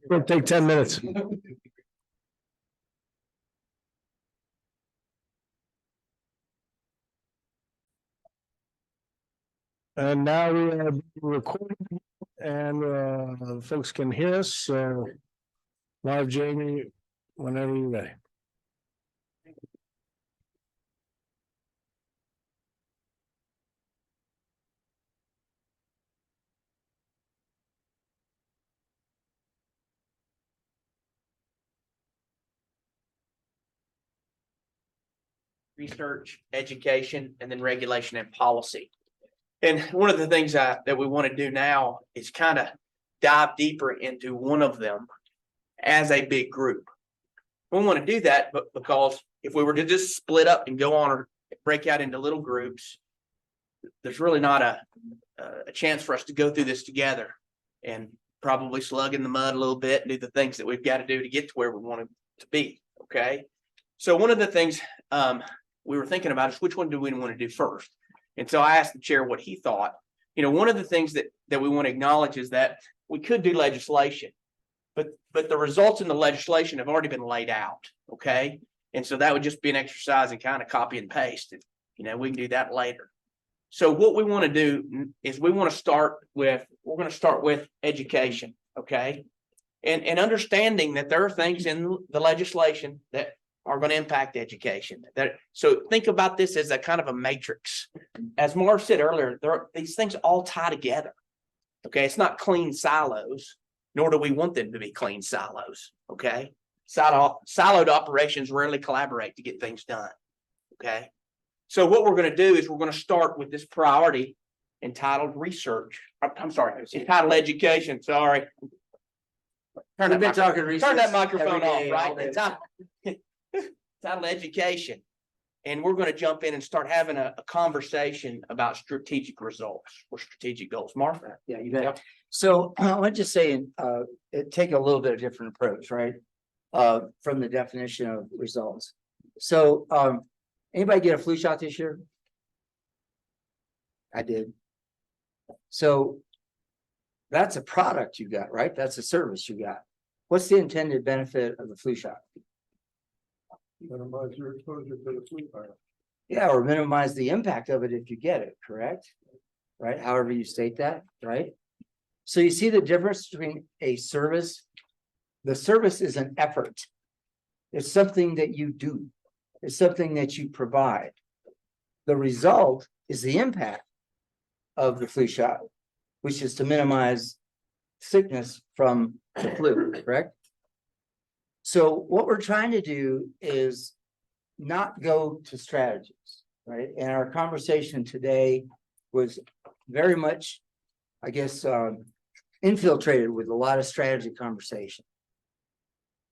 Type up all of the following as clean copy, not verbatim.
It'll take 10 minutes. And now we are recording and folks can hear us. So live, Jamie, whenever you're ready. Research, education, and then regulation and policy. And one of the things that we want to do now is kind of dive deeper into one of them as a big group. We want to do that, but because if we were to just split up and go on or break out into little groups, there's really not a chance for us to go through this together and probably slug in the mud a little bit and do the things that we've got to do to get to where we want to be. Okay. So one of the things we were thinking about is which one do we want to do first? And so I asked the chair what he thought. You know, one of the things that we want to acknowledge is that we could do legislation, but the results in the legislation have already been laid out. Okay. And so that would just be an exercise in kind of copy and paste. You know, we can do that later. So what we want to do is we're going to start with education. Okay. And understanding that there are things in the legislation that are going to impact education. So think about this as a kind of a matrix. As Marv said earlier, these things all tie together. Okay, it's not clean silos, nor do we want them to be clean silos. Okay, siloed operations rarely collaborate to get things done. Okay, so what we're going to do is we're going to start with this priority entitled research. I'm sorry, entitled education. Sorry. Turn that microphone off, right? Titled education, and we're going to jump in and start having a conversation about strategic results or strategic goals. Martha, Yeah, you bet. Yep. So I want to just say, take a little bit of different approach, right? From the definition of results. So, anybody get a flu shot this year? I did. So that's a product you got, right? That's a service you got. What's the intended benefit of the flu shot? Minimize your exposure to the flu virus. Yeah, or minimize the impact of it if you get it, correct? Right, however you state that, right? So you see the difference between a service. The service is an effort. It's something that you do. It's something that you provide. The result is the impact of the flu shot, which is to minimize sickness from the flu, correct? So what we're trying to do is not go to strategies, right? And our conversation today was very much, I guess, infiltrated with a lot of strategy conversation.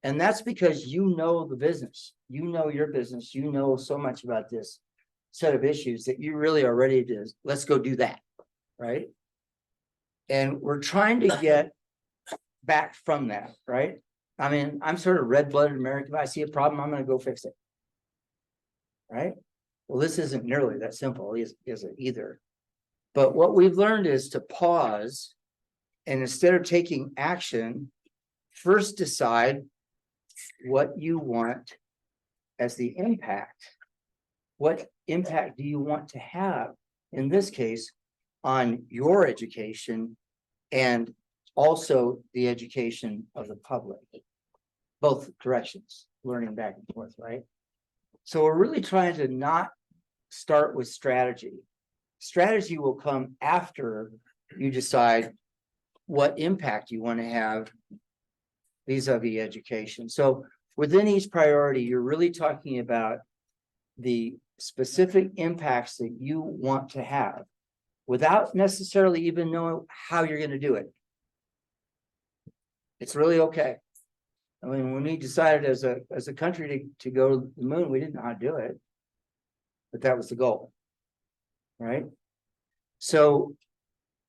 And that's because you know the business, you know your business, you know so much about this set of issues that you really are ready to, let's go do that, right? And we're trying to get back from that, right? I mean, I'm sort of red-blooded American. If I see a problem, I'm going to go fix it. Right? Well, this isn't nearly that simple, is it either? But what we've learned is to pause and instead of taking action, first decide what you want as the impact. What impact do you want to have, in this case, on your education and also the education of the public, both directions, learning back and forth, right? So we're really trying to not start with strategy. Strategy will come after you decide what impact you want to have vis-a-vis education. So within each priority, you're really talking about the specific impacts that you want to have without necessarily even knowing how you're going to do it. It's really okay. I mean, when we decided as a country to go to the moon, we didn't know how to do it, but that was the goal, right? So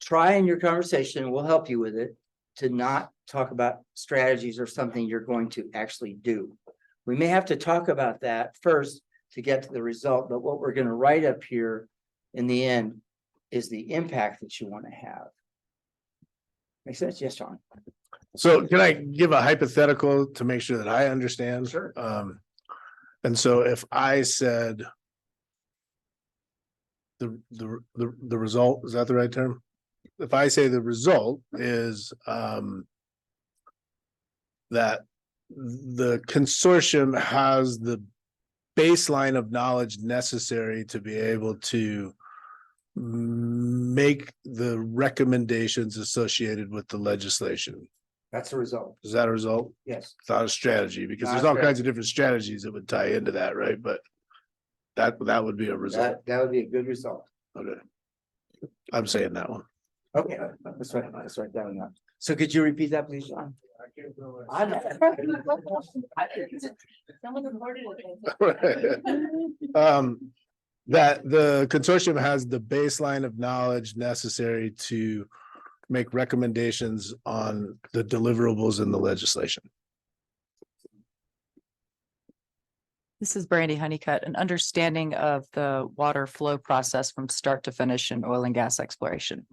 try in your conversation, we'll help you with it, to not talk about strategies or something you're going to actually do. We may have to talk about that first to get to the result, but what we're going to write up here in the end is the impact that you want to have. Make sense? Yes, John. So can I give a hypothetical to make sure that I understand? Sure. And so if I said the result, is that the right term? If I say the result is that the consortium has the baseline of knowledge necessary to be able to make the recommendations associated with the legislation. That's a result. Is that a result? Yes. It's not a strategy, because Not there's a all kinds of different strategies that would tie into that, right? But that would be a result. That would be a good result. Okay. I'm saying that one. Okay, let's write that one down. So could you repeat that, please, John? I know. That the consortium has the baseline of knowledge necessary to make recommendations on the deliverables in the legislation. This is Brandy Honeycutt, an understanding of the water flow process from start to finish in oil and gas exploration.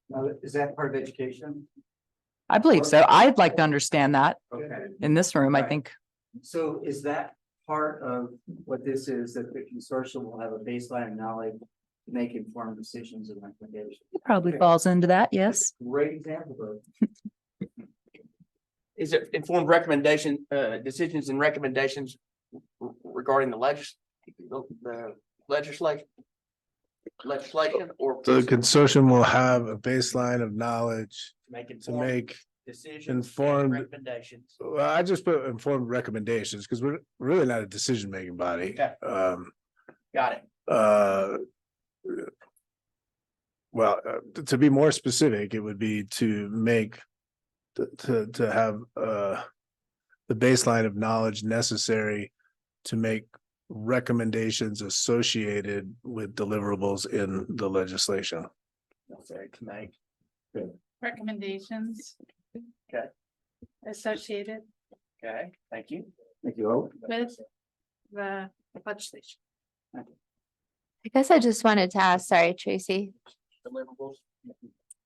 Now, is that part of education? I believe so. I'd like to understand that Okay. in this room. I Right. think So is that part of what this is, that the consortium will have a baseline of knowledge to make informed decisions and recommendations? it probably Okay. falls into that. Yes. Great example, though. Is it informed recommendation, decisions and recommendations regarding the legislation or The consortium will have a baseline of knowledge make to informed make, decisions and informed- recommendations? well, I just put informed recommendations because we're really not a decision-making body. Okay. Got it. Well, to be more specific, it would be to make, to have, the baseline of knowledge necessary to make recommendations associated with deliverables in the legislation. Okay, to make. Recommendations. Okay. Associated Okay, thank you. Thank you. Oh, with the legislation. I guess I just wanted to ask, sorry, Tracy, Deliverables.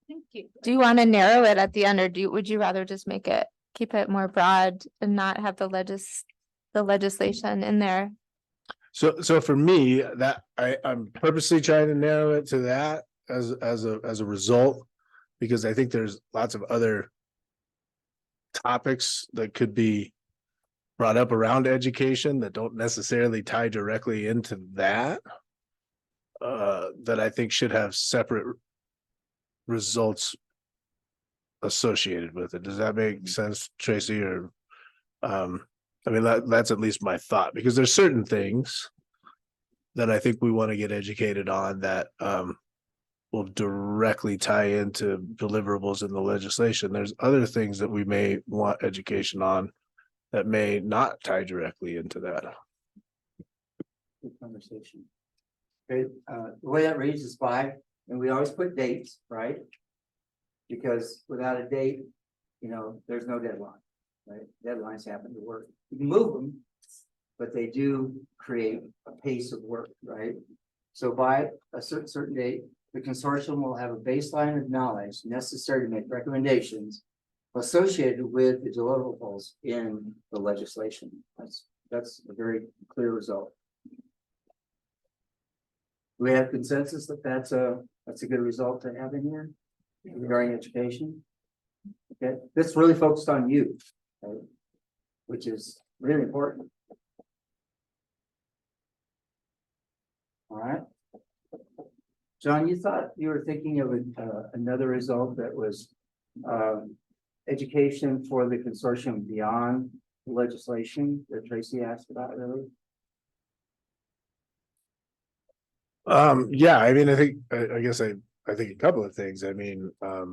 Thank you. do you want to narrow it at the end, or would you rather just make it, keep it more broad and not have the legislation in there? So for me, that I'm purposely trying to narrow it to that as a result, because I think there's lots of other topics that could be brought up around education that don't necessarily tie directly into that. That I think should have separate results associated with it. Does that make sense, Tracy? Or I mean, that's at least my thought, because there's certain things that I think we want to get educated on that will directly tie into deliverables in the legislation. There's other things that we may want education on that may not tie directly into that. good conversation. Okay, the way that reads is by, and we always put dates, right? Because without a date, there's no deadline, right? Deadlines happen to work. You can move them, but they do create a pace of work, right? So by a certain date, the consortium will have a baseline of knowledge necessary to make recommendations associated with the deliverables in the legislation. That's a very clear result. Do we have consensus that that's a good result to have in here regarding education? Okay, this really focused on youth, right? Which is really important. All right. John, you thought you were thinking of another result that was education for the consortium beyond legislation that Tracy asked about earlier? Yeah, I mean, I think, I guess I think a couple of things. I mean, are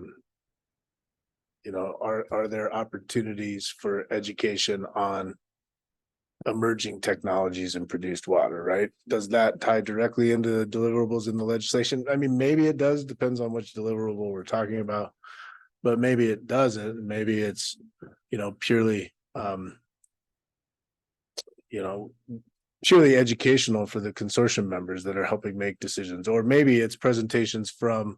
there opportunities for education on emerging technologies in produced water, right? Does that tie directly into deliverables in the legislation? I mean, maybe it does, depends on which deliverable we're talking about, but maybe it doesn't. Maybe it's, purely, purely educational for the consortium members that are helping make decisions, or maybe it's presentations from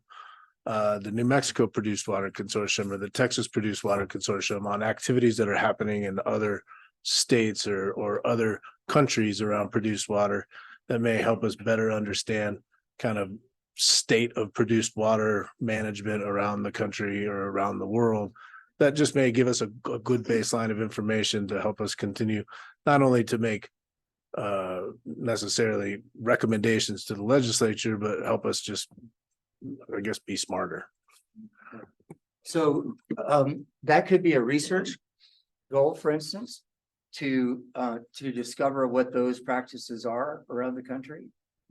the New Mexico Produced Water Consortium or the Texas Produced Water Consortium on activities that are happening in other states or other countries around produced water that may help us better understand kind of state of produced water management around the country or around the world. That just may give us a good baseline of information to help us continue not only to make necessarily recommendations to the legislature, but help us just, I guess, be smarter. So that could be a research goal, for instance, to discover what those practices are around the country,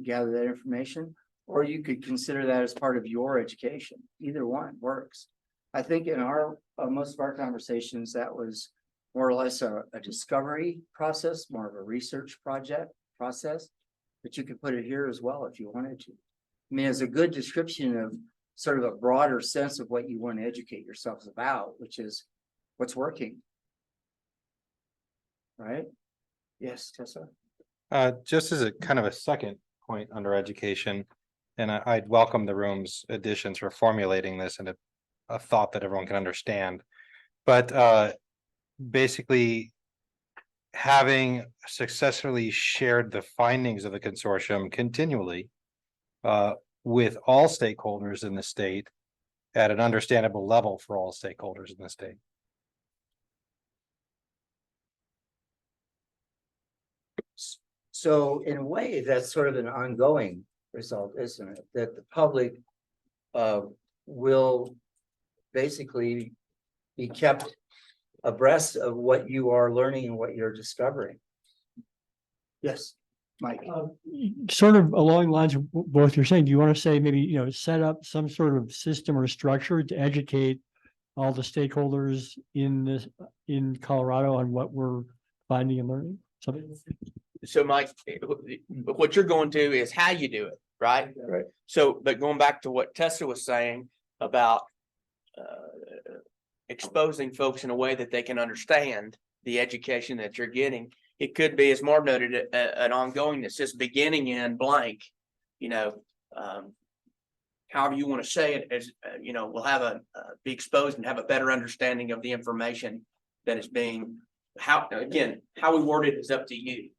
gather that information, or you could consider that as part of your education. Either one works. I think in our most of our conversations, that was more or less a discovery process, more of a research process, but you could put it here as well if you wanted to. I mean, it's a good description of sort of a broader sense of what you want to educate yourselves about, which is what's working. Right? Yes, Tessa? Just as a kind of a second point under education, and I'd welcome the room's additions for formulating this into a thought that everyone can understand. But basically, having successfully shared the findings of the consortium continually with all stakeholders in the state at an understandable level for all stakeholders in the state. So in a way, that's sort of an ongoing result, isn't it? That the public will basically be kept abreast of what you are learning and what you're discovering. Yes, Mike. Sort of along the lines of both you're saying, do you want to say maybe, set up some sort of system or structure to educate all the stakeholders in Colorado on what we're finding and learning? Something. So Mike, what you're going to is how you do it, right? Right. So, but going back to what Tessa was saying about exposing folks in a way that they can understand the education that you're getting, it could be, as Marv noted, an ongoingness, just beginning in blank, however you want to say it, as we'll have be exposed and have a better understanding of the information that is being, how we word it is up to you.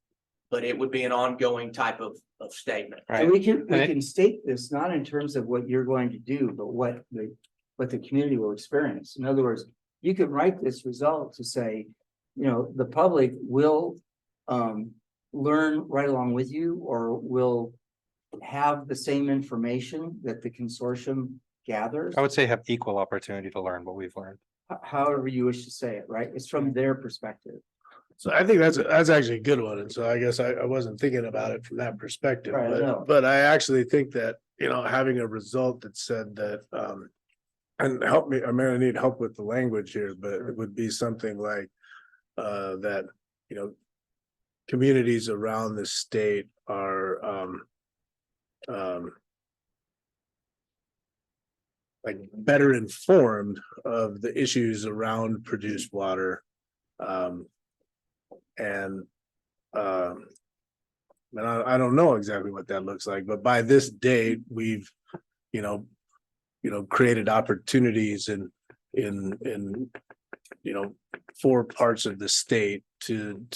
But it would be an ongoing type of statement. So we can state this not in terms of what you're going to do, but what the community will experience. In other words, you could write this result to say, the public will learn right along with you, or will have the same information that the consortium gathers. I would say have equal opportunity to learn what we've learned. However you wish to say it, right? It's from their perspective. So I think that's actually a good one. And so I guess I wasn't thinking about it from that perspective, Right, I know. but I actually think that, having a result that said that, and help me, I may need help with the language here, but it would be something like, that, communities around the state are, like better informed of the issues around produced water. And I don't know exactly what that looks like, but by this date, we've, created opportunities in 4 parts of the state to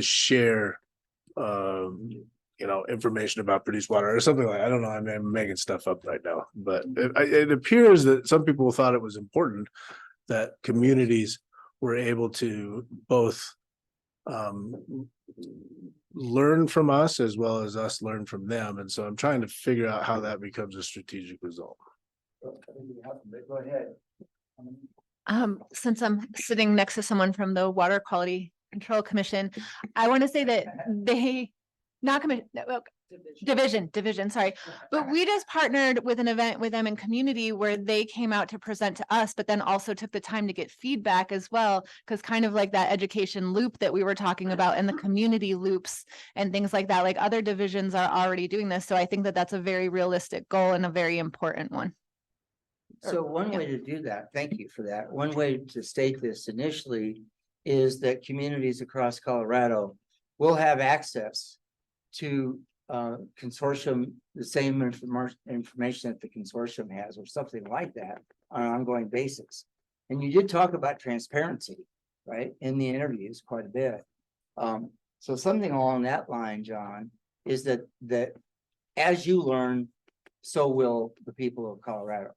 share, information about produced water or something like, I don't know, I'm making stuff up right now, but it appears that some people thought it was important that communities were able to both learn from us as well as us learn from them. And so I'm trying to figure out how that becomes a strategic result. Go ahead. Since I'm sitting next to someone from the Water Quality Control Commission, I want to say that they, not commission, division, sorry. But we just partnered with an event with them in community where they came out to present to us, but then also took the time to get feedback as well. Because kind of like that education loop that we were talking about and the community loops and things like that, like other divisions are already doing this. So I think that that's a very realistic goal and a very important one. So one way to do that, thank you for that. One way to state this initially is that communities across Colorado will have access to consortium, the same information that the consortium has or something like that on an ongoing basis. And you did talk about transparency, right, in the interviews quite a bit. So something along that line, John, is that as you learn, so will the people of Colorado.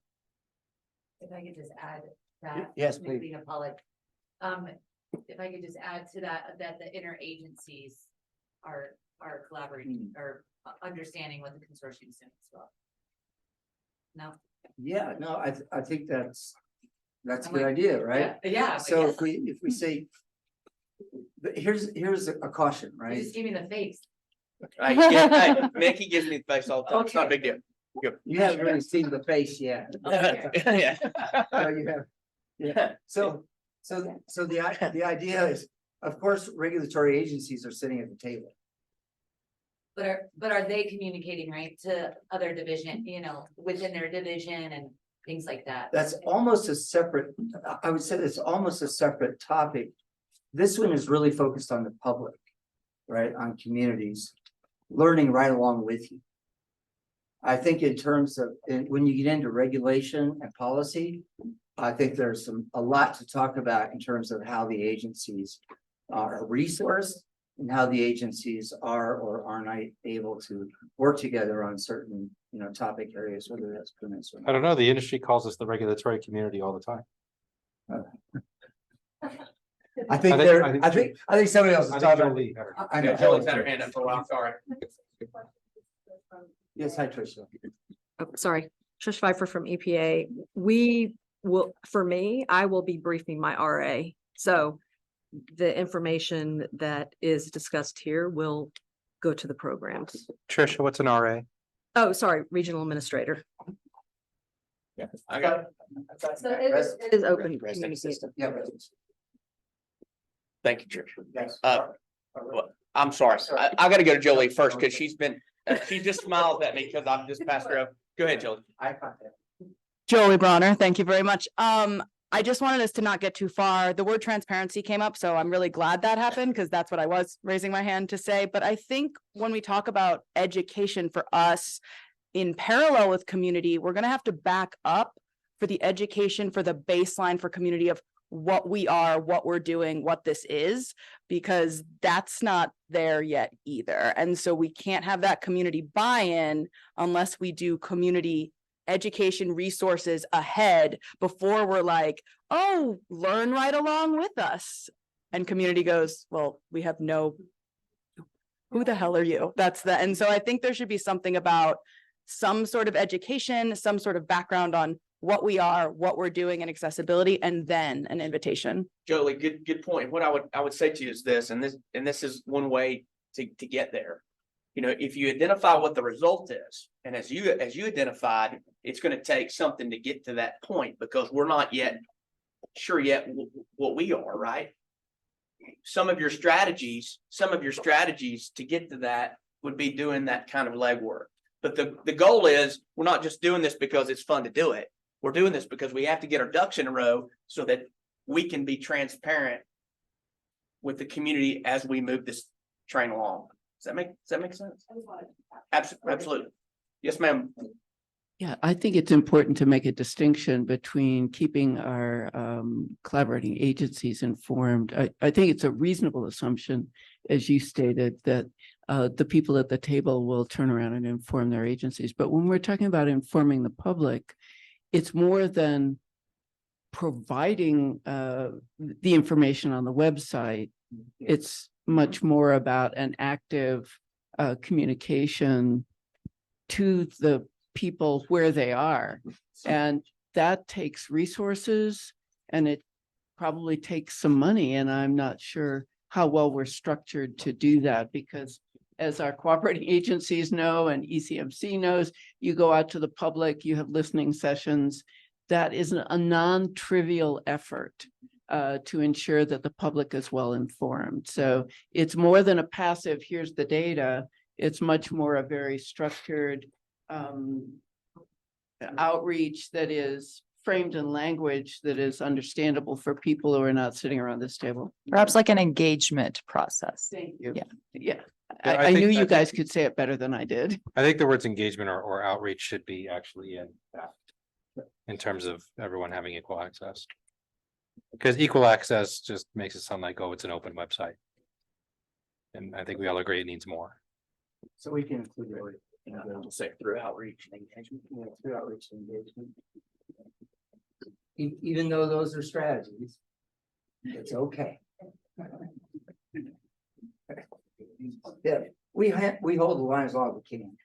If I could just add that. Yes, please. Lena Pollock. If I could just add to that, that the interagencies are collaborating or understanding what the consortium is doing as well. No. Yeah, no, I think that's a good idea, right? Yeah. So if we say, but here's a caution, You right? just give me the face. Hey, Nikki gives me the face all the time. It's not a big deal. You haven't really seen the face yet. Yeah. No, you have. Yeah, so the idea is, of course, regulatory agencies are sitting at the table. But are they communicating, right, to other division, within their division and things like that? That's almost a separate, I would say it's almost a separate topic. This one is really focused on the public, right, on communities, learning right along with you. I think in terms of, when you get into regulation and policy, I think there's a lot to talk about in terms of how the agencies are resourced and how the agencies are or are not able to work together on certain, topic areas, whether that's permits or I not. don't know, the industry calls us the regulatory community all the time. I think somebody else is I think talking. Jolie had her- I know. Julie's had her hand up for a while, sorry. Yes, hi, Tricia. Oh, sorry, Trish Pfeiffer from EPA. I will be briefing my RA. So the information that is discussed here will go to the programs. Tricia, what's an RA? Oh, sorry, regional administrator. I got it. So it is open Resident communication. system. Yeah. resident system. Thank you, Tricia. Yes. I'm sorry. I gotta go to Jolie first because she just smiles at me because I'm just passed her up. Go ahead, Jolie. I caught that. Jolie Bronner, thank you very much. I just wanted us to not get too far. The word transparency came up, so I'm really glad that happened because that's what I was raising my hand to say. But I think when we talk about education for us in parallel with community, we're going to have to back up for the education for the baseline for community of what we are, what we're doing, what this is, because that's not there yet either. And so we can't have that community buy-in unless we do community education resources ahead before we're like, oh, learn right along with us. And community goes, well, we have no, who the hell are you? And so I think there should be something about some sort of education, some sort of background on what we are, what we're doing, and accessibility, and then an invitation. Jolie, good point. What I would say to you is this, and this is one way to get there. If you identify what the result is, and as you identified, it's going to take something to get to that point because we're not yet sure what we are, right? Some of your strategies to get to that would be doing that kind of legwork. But the goal is we're not just doing this because it's fun to do it. We're doing this because we have to get our ducks in a row so that we can be transparent with the community as we move this train along. Does that make sense? Absolutely. Yes, ma'am. Yeah, I think it's important to make a distinction between keeping our collaborating agencies informed. I think it's a reasonable assumption, as you stated, that the people at the table will turn around and inform their agencies. But when we're talking about informing the public, it's more than providing the information on the website. It's much more about an active communication to the people where they are. And that takes resources and it probably takes some money. And I'm not sure how well we're structured to do that because as our cooperating agencies know and ECMC knows, you go out to the public, you have listening sessions. That is a non-trivial effort to ensure that the public is well informed. So it's more than a passive, here's the data. It's much more a very structured outreach that is framed in language that is understandable for people who are not sitting around this table. Perhaps like an engagement process. Thank you. Yeah. Yeah, Yeah, I knew think- you think- guys could say it better than I did. I think the words engagement or outreach should be actually in that. In terms of everyone having equal access. Because equal access just makes it sound like, oh, it's an open website. And I think we all agree it needs more. So we can include it. Say through outreach and engagement. Through outreach and engagement. Even though those are strategies, it's okay. Yeah, we hold the line as long as we can.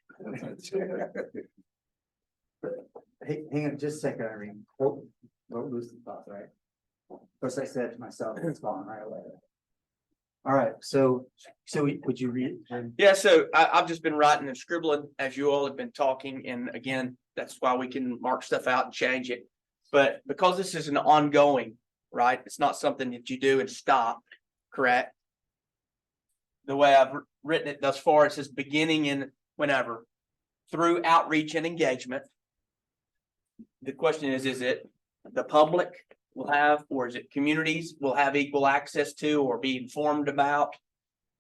Hey, hang on just a second, Irene. Don't lose the thought, right? Of course, I said it to myself, it's gone right away. All right, so would you read? Yeah, so I've just been writing and scribbling as you all have been talking, and again, that's why we can mark stuff out and change it. But because this is an ongoing, right, it's not something that you do and stop, correct? The way I've written it thus far, it says beginning in whenever, through outreach and engagement. The question is it the public will have, or is it communities will have equal access to or be informed about?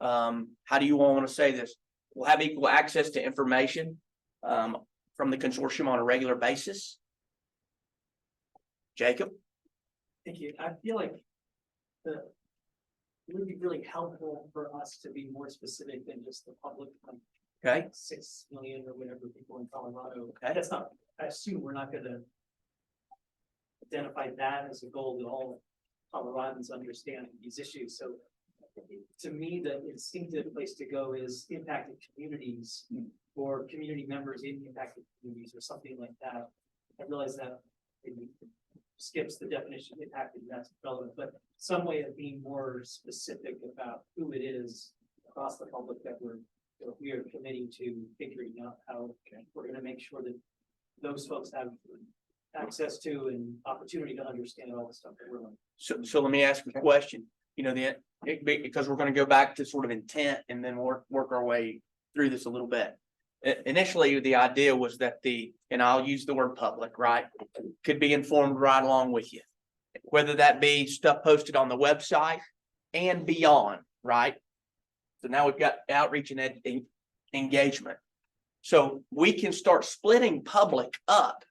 How do you all want to say this? We'll have equal access to information from the consortium on a regular basis. Jacob? Thank you. I feel like it would be really helpful for us to be more specific than just the public. Okay. 6 million or whatever people in Colorado. Okay. That's not, I assume we're not gonna identify that as a goal that all Coloradans understand these issues. So to me, the instinctive place to go is impacted communities or community members in impacted communities or something like that. I realize that maybe skips the definition of impacted, and that's relevant, but some way of being more specific about who it is across the public that we are committing to figuring out how we're gonna make sure that those folks have access to and opportunity to understand all the stuff that we're learning. So let me ask you a question. You know, because we're going to go back to sort of intent and then work our way through this a little bit. Initially, the idea was that and I'll use the word public, right? Could be informed right along with you. Whether that be stuff posted on the website and beyond, right? So now we've got outreach and engagement. So we can start splitting public up.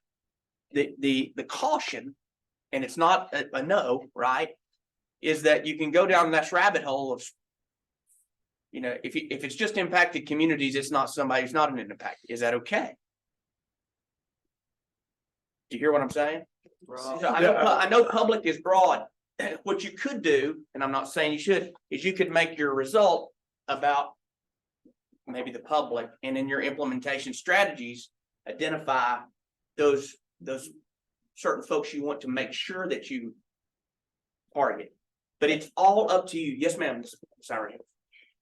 The caution, and it's not a no, right? Is that you can go down this rabbit hole of, you know, if it's just impacted communities, it's not somebody who's not an impact. Is that okay? Do you hear what I'm saying? So I know public is broad. What you could do, and I'm not saying you should, is you could make your result about maybe the public, and in your implementation strategies, identify those certain folks you want to make sure that you target. But it's all up to you. Yes, ma'am. Sorry.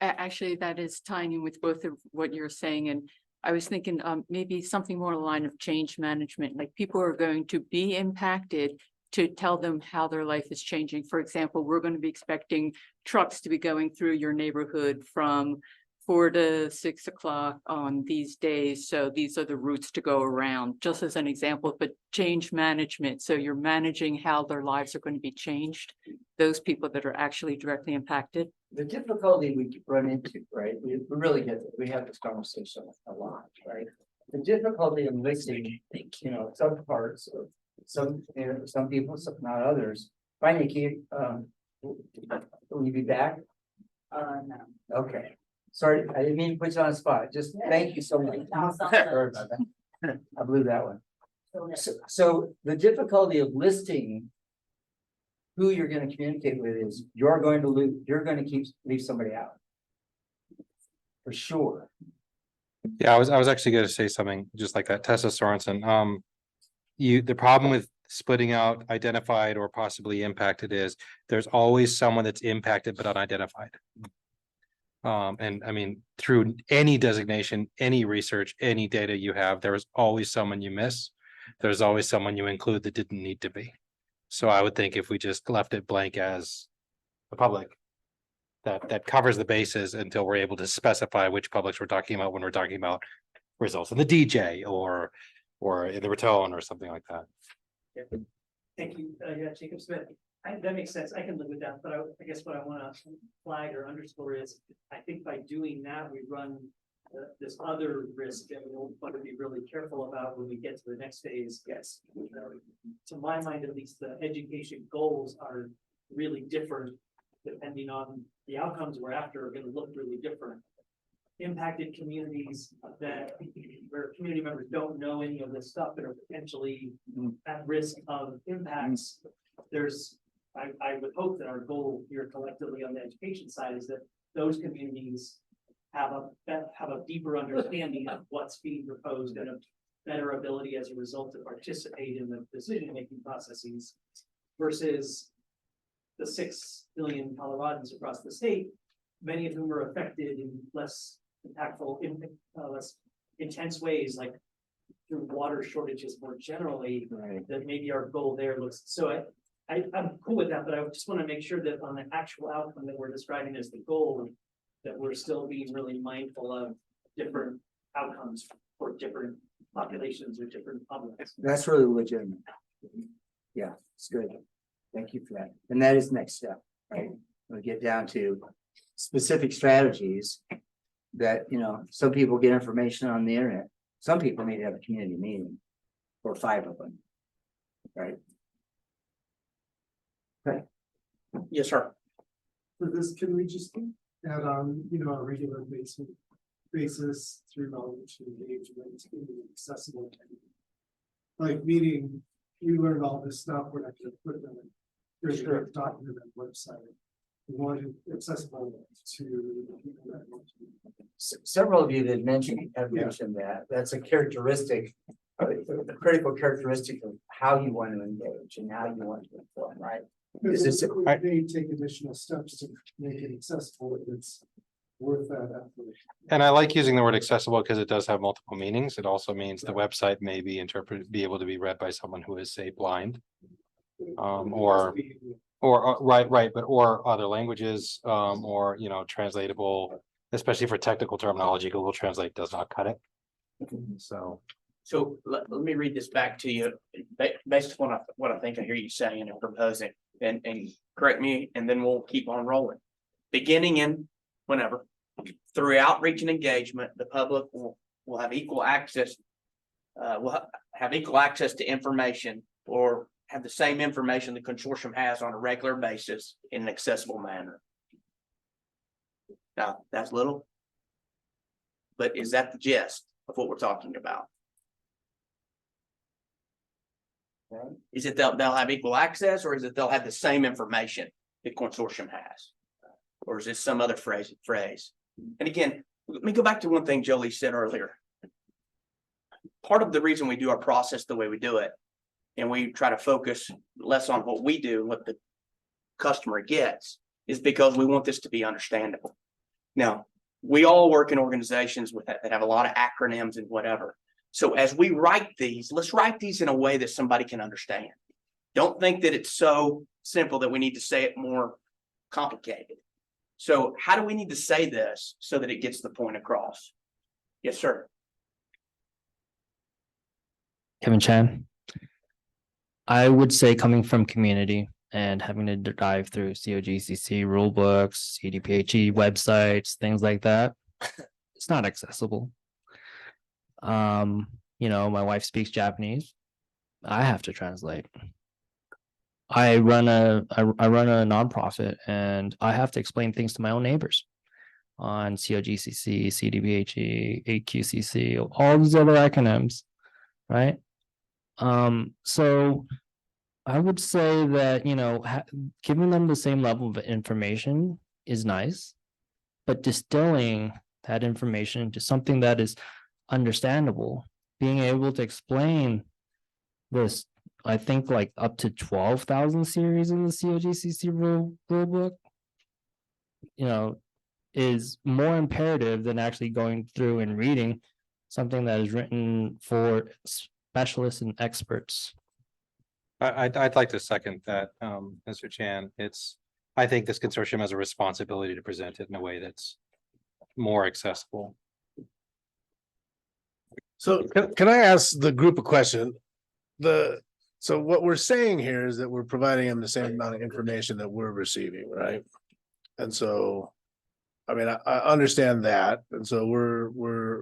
Actually, that is tying in with both of what you're saying. And I was thinking maybe something more along the line of change management, like people are going to be impacted to tell them how their life is changing. For example, we're going to be expecting trucks to be going through your neighborhood from 4 to 6 o'clock on these days. So these are the routes to go around, just as an example, but change management. So you're managing how their lives are going to be changed. Those people that are actually directly impacted. The difficulty we run into, right? We really get it. We have this conversation a lot, right? The difficulty of listing, you know, some parts of some people, some not others. Finally, will you be back? No. Okay. Sorry, I didn't mean to put you on the spot. Just thank you so much. Sorry about that. I blew that one. So the difficulty of listing who you're going to communicate with is you're going to leave somebody out. For sure. Yeah, I was actually going to say something just like that. Tessa Sorensen. The problem with splitting out identified or possibly impacted is there's always someone that's impacted but unidentified. And I mean, through any designation, any research, any data you have, there is always someone you miss. There's always someone you include that didn't need to be. So I would think if we just left it blank as the public, that covers the bases until we're able to specify which publics we're talking about when we're talking about results in the DJ or in the return or something like that. Thank you. Yeah, Jacob Smith. That makes sense. I can live with that, but I guess what I wanna flag or underscore is, I think by doing that, we run this other risk that we'll want to be really careful about when we get to the next phase. Yes. To my mind, at least, the education goals are really different depending on the outcomes we're after are gonna look really different. Impacted communities that, where community members don't know any of this stuff and are potentially at risk of impacts. I would hope that our goal here collectively on the education side is that those communities have a deeper understanding of what's being proposed and a better ability as a result to participate in the decision-making processes versus the 6 million Coloradans across the state, many of whom are affected in less impactful, less intense ways, like through water shortages more generally. Right. That maybe our goal there looks, so I'm cool with that, but I just want to make sure that on the actual outcome that we're describing as the goal, that we're still being really mindful of different outcomes for different populations or different publics. That's really legitimate. Yeah, it's good. Thank you for that. And that is next step, right? We get down to specific strategies that, some people get information on the internet. Some people need to have a community meeting or 5 of them. Right? Yes, sir. For this, can we just add on, a regular basis through knowledge and engagement to be accessible? Like meaning, we learned all this stuff, we're not gonna put them in. There's a document on the website. We want it accessible to people that want to. Several of you that have mentioned that. That's a characteristic, the critical characteristic of how you want to engage and how you want to inform, right? We may take additional steps to make it accessible if it's worth that effort. And I like using the word accessible because it does have multiple meanings. It also means the website may be be able to be read by someone who is, say, blind. Or other languages, or, translatable, especially for technical terminology. Google Translate does not cut it. So let me read this back to you based on what I think I hear you saying and proposing, and correct me, and then we'll keep on rolling. Beginning in whenever, through outreach and engagement, the public will have equal access. Will have equal access to information, or have the same information the consortium has on a regular basis in an accessible manner. Now, that's little, but is that the gist of what we're talking about? Is it they'll have equal access, or is it they'll have the same information the consortium has? Or is this some other phrase? And again, let me go back to one thing Jolie said earlier. Part of the reason we do our process the way we do it, and we try to focus less on what we do, what the customer gets, is because we want this to be understandable. Now, we all work in organizations that have a lot of acronyms and whatever. So as we write these, let's write these in a way that somebody can understand. Don't think that it's so simple that we need to say it more complicated. So how do we need to say this so that it gets the point across? Yes, sir. Kevin Chan. I would say, coming from community and having to dive through COGCC rule books, CDPHE websites, things like that, it's not accessible. My wife speaks Japanese. I have to translate. I run a nonprofit, and I have to explain things to my own neighbors on COGCC, CDPHE, AQCC, all these other acronyms, right? So I would say that, giving them the same level of information is nice, but distilling that information into something that is understandable, being able to explain this, I think like up to 12,000 series in the COGCC rule book, is more imperative than actually going through and reading something that is written for specialists and experts. I'd like to second that, Mr. Chan. I think this consortium has a responsibility to present it in a way that's more accessible. So can I ask the group a question? So what we're saying here is that we're providing them the same amount of information that we're receiving, right? And so, I mean, I understand that, and so we're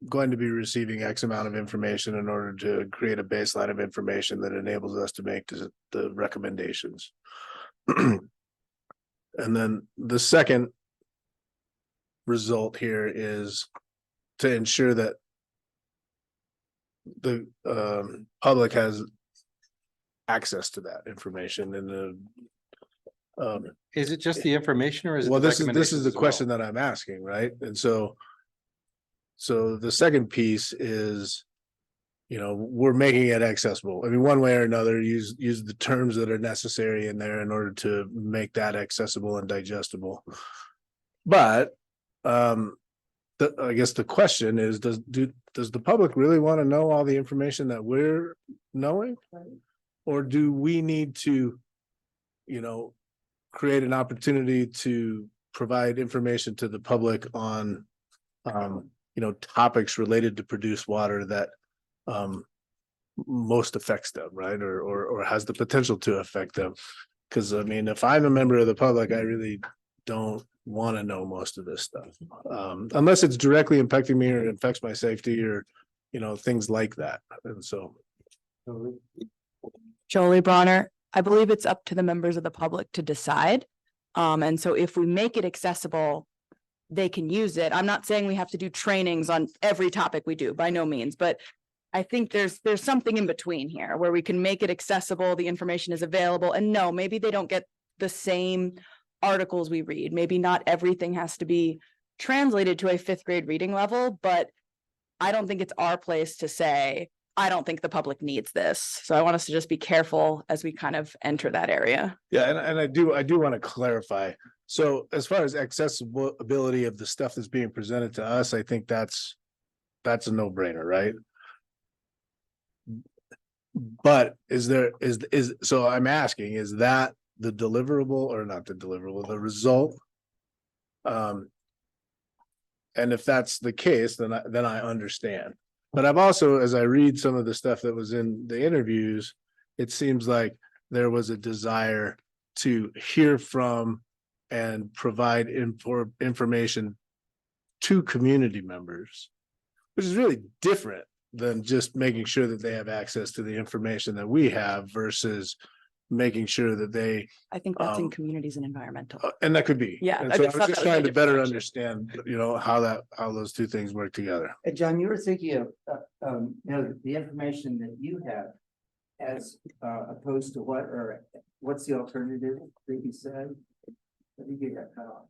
going to be receiving X amount of information in order to create a baseline of information that enables us to make the recommendations. And then the second result here is to ensure that the public has access to that information and the Is it just the information or is it? well, the this is recommendations the as well? question that I'm asking, right? And so the second piece is, you know, we're making it accessible. I mean, one way or another, use the terms that are necessary in there in order to make that accessible and digestible. But I guess the question is, does the public really want to know all the information that we're knowing? Or do we need to, you know, create an opportunity to provide information to the public on, you know, topics related to produced water that most affects them, right? Or has the potential to affect them. Because I mean, if I'm a member of the public, I really don't want to know most of this stuff. Unless it's directly impacting me or it affects my safety or, you know, things like that. And so. Jolie Bronner, I believe it's up to the members of the public to decide. And so if we make it accessible, they can use it. I'm not saying we have to do trainings on every topic we do, by no means, but I think there's something in between here where we can make it accessible, the information is available, and no, maybe they don't get the same articles we read. Maybe not everything has to be translated to a 5th grade reading level, but I don't think it's our place to say, I don't think the public needs this. So I want us to just be careful as we kind of enter that area. Yeah, and I do want to clarify. So as far as accessibility of the stuff that's being presented to us, I think that's a no-brainer, right? But so I'm asking, is that the deliverable or not the deliverable, the result? And if that's the case, then I understand. But I've also, as I read some of the stuff that was in the interviews, it seems like there was a desire to hear from and provide information to community members, which is really different than just making sure that they have access to the information that we have versus making sure that they. I think that's in communities and environmental. And that could be. Yeah, And I so I just was thought just that was trying a to better different understand, you know, how those two things work together. John, you were thinking of, you know, the information that you have as opposed to what, or what's the alternative that you said? I think you got cut off.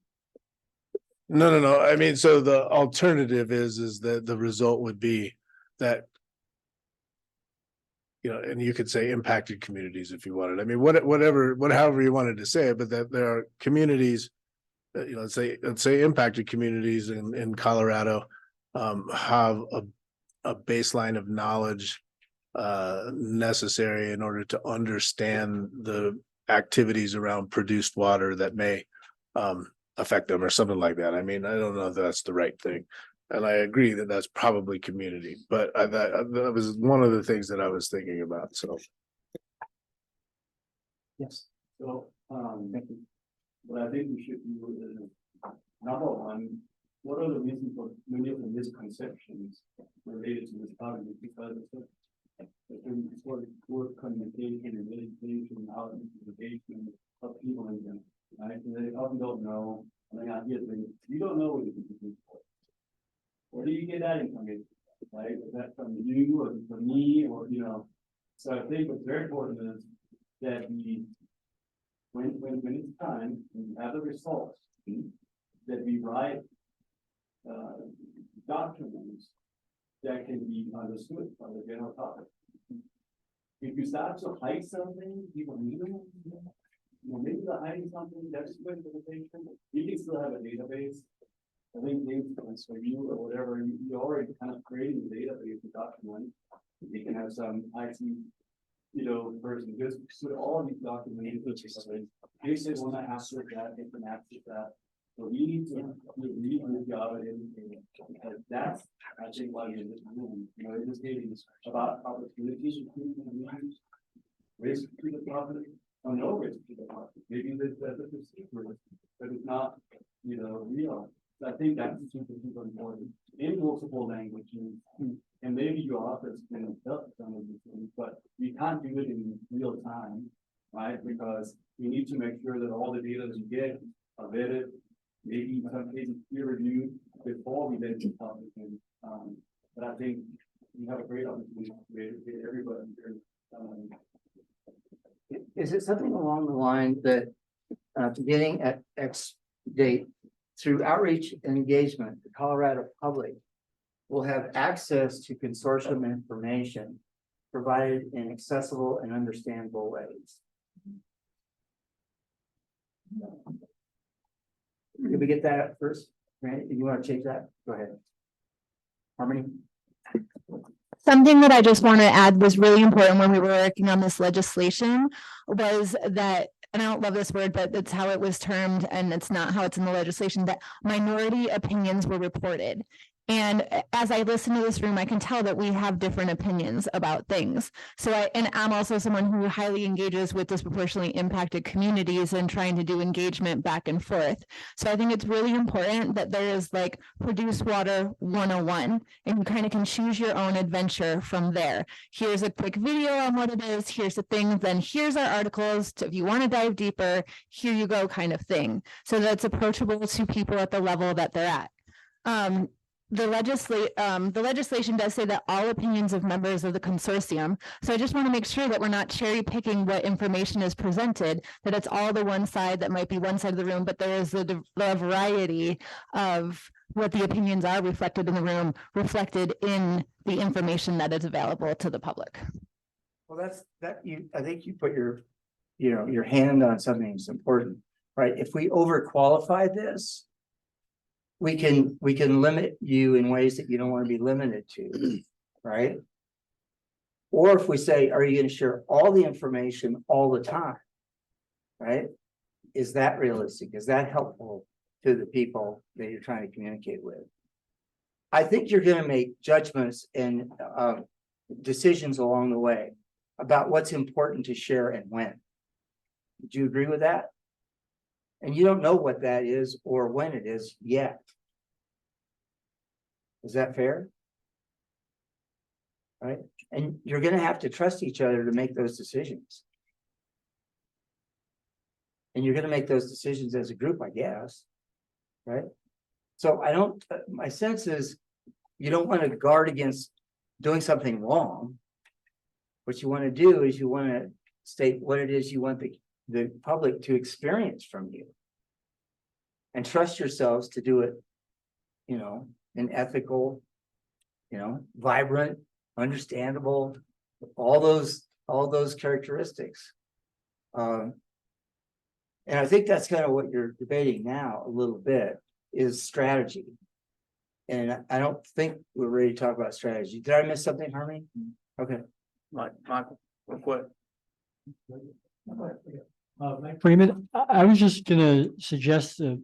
No. I mean, so the alternative is that the result would be that, you know, and you could say impacted communities if you wanted. I mean, however you wanted to say it, but that there are communities, you know, let's say impacted communities in Colorado have a baseline of knowledge necessary in order to understand the activities around produced water that may affect them or something like that. I mean, I don't know if that's the right thing. And I agree that that's probably community, but that was one of the things that I was thinking about, so. Yes. So, what I think we should do is, number one, what are the reasons for many of the misconceptions related to this topic? Because it's sort of poor communication and education, out implementation of people in them, right? And they often don't know, and they hear things, you don't know what you can do for. Where do you get that information, right? Is that from you or from me or, you know? So I think what's very important is that when it's time, when we have the results, that we write documents that can be understood by the general public. If you start to hide something, people need them. You know, maybe they're hiding something, that's good information. You can still have a database. I think James, for you or whatever, you're already kind of creating a database to document. You can have some IT, you know, person just put all these documents. They say, well, I ask for that, they can access that. So we need to really good job at educating, because that's, I think, why we're in this room, you know, educating about opportunities, risk to the property, or no risk to the property. Maybe that's a perceived risk, but it's not, you know, real. So I think that's super important in multiple languages. And maybe your office can help some of these things, but we can't do it in real time, right? Because we need to make sure that all the data that we get are vetted, maybe in some cases peer reviewed before we let it public. But I think we have a great opportunity to educate everybody here. Is it something along the line that beginning at X date, through outreach and engagement, the Colorado public will have access to consortium information provided in accessible and understandable ways? Did we get that first? Right? You want to change that? Go ahead. Harmony? Something that I just want to add was really important when we were working on this legislation was that, and I don't love this word, but that's how it was termed, and it's not how it's in the legislation, that minority opinions were reported. And as I listen to this room, I can tell that we have different opinions about things. So I'm also someone who highly engages with disproportionately impacted communities and trying to do engagement back and forth. So I think it's really important that there is like Produce Water 101, and you kind of can choose your own adventure from there. Here's a quick video on what it is. Here's the things, then here's our articles. If you want to dive deeper, here you go kind of thing. So that's approachable to people at the level that they're at. The legislation does say that all opinions of members of the consortium. So I just want to make sure that we're not cherry picking what information is presented, that it's all the one side that might be one side of the room, but there is the variety of what the opinions are reflected in the room, reflected in the information that is available to the public. Well, I think you put your hand on something that's important, right? If we overqualify this, we can limit you in ways that you don't want to be limited to, right? Or if we say, are you going to share all the information all the time, right? Is that realistic? Is that helpful to the people that you're trying to communicate with? I think you're going to make judgments and decisions along the way about what's important to share and when. Do you agree with that? And you don't know what that is or when it is yet. Is that fair? Right? And you're going to have to trust each other to make those decisions. And you're going to make those decisions as a group, I guess. Right? So my sense is you don't want to guard against doing something wrong. What you want to do is you want to state what it is you want the public to experience from you. And trust yourselves to do it, in ethical, vibrant, understandable, all those characteristics. And I think that's kind of what you're debating now a little bit is strategy. And I don't think we're ready to talk about strategy. Did I miss something, Harmony? Okay. Michael, what? Freeman, I was just gonna suggest an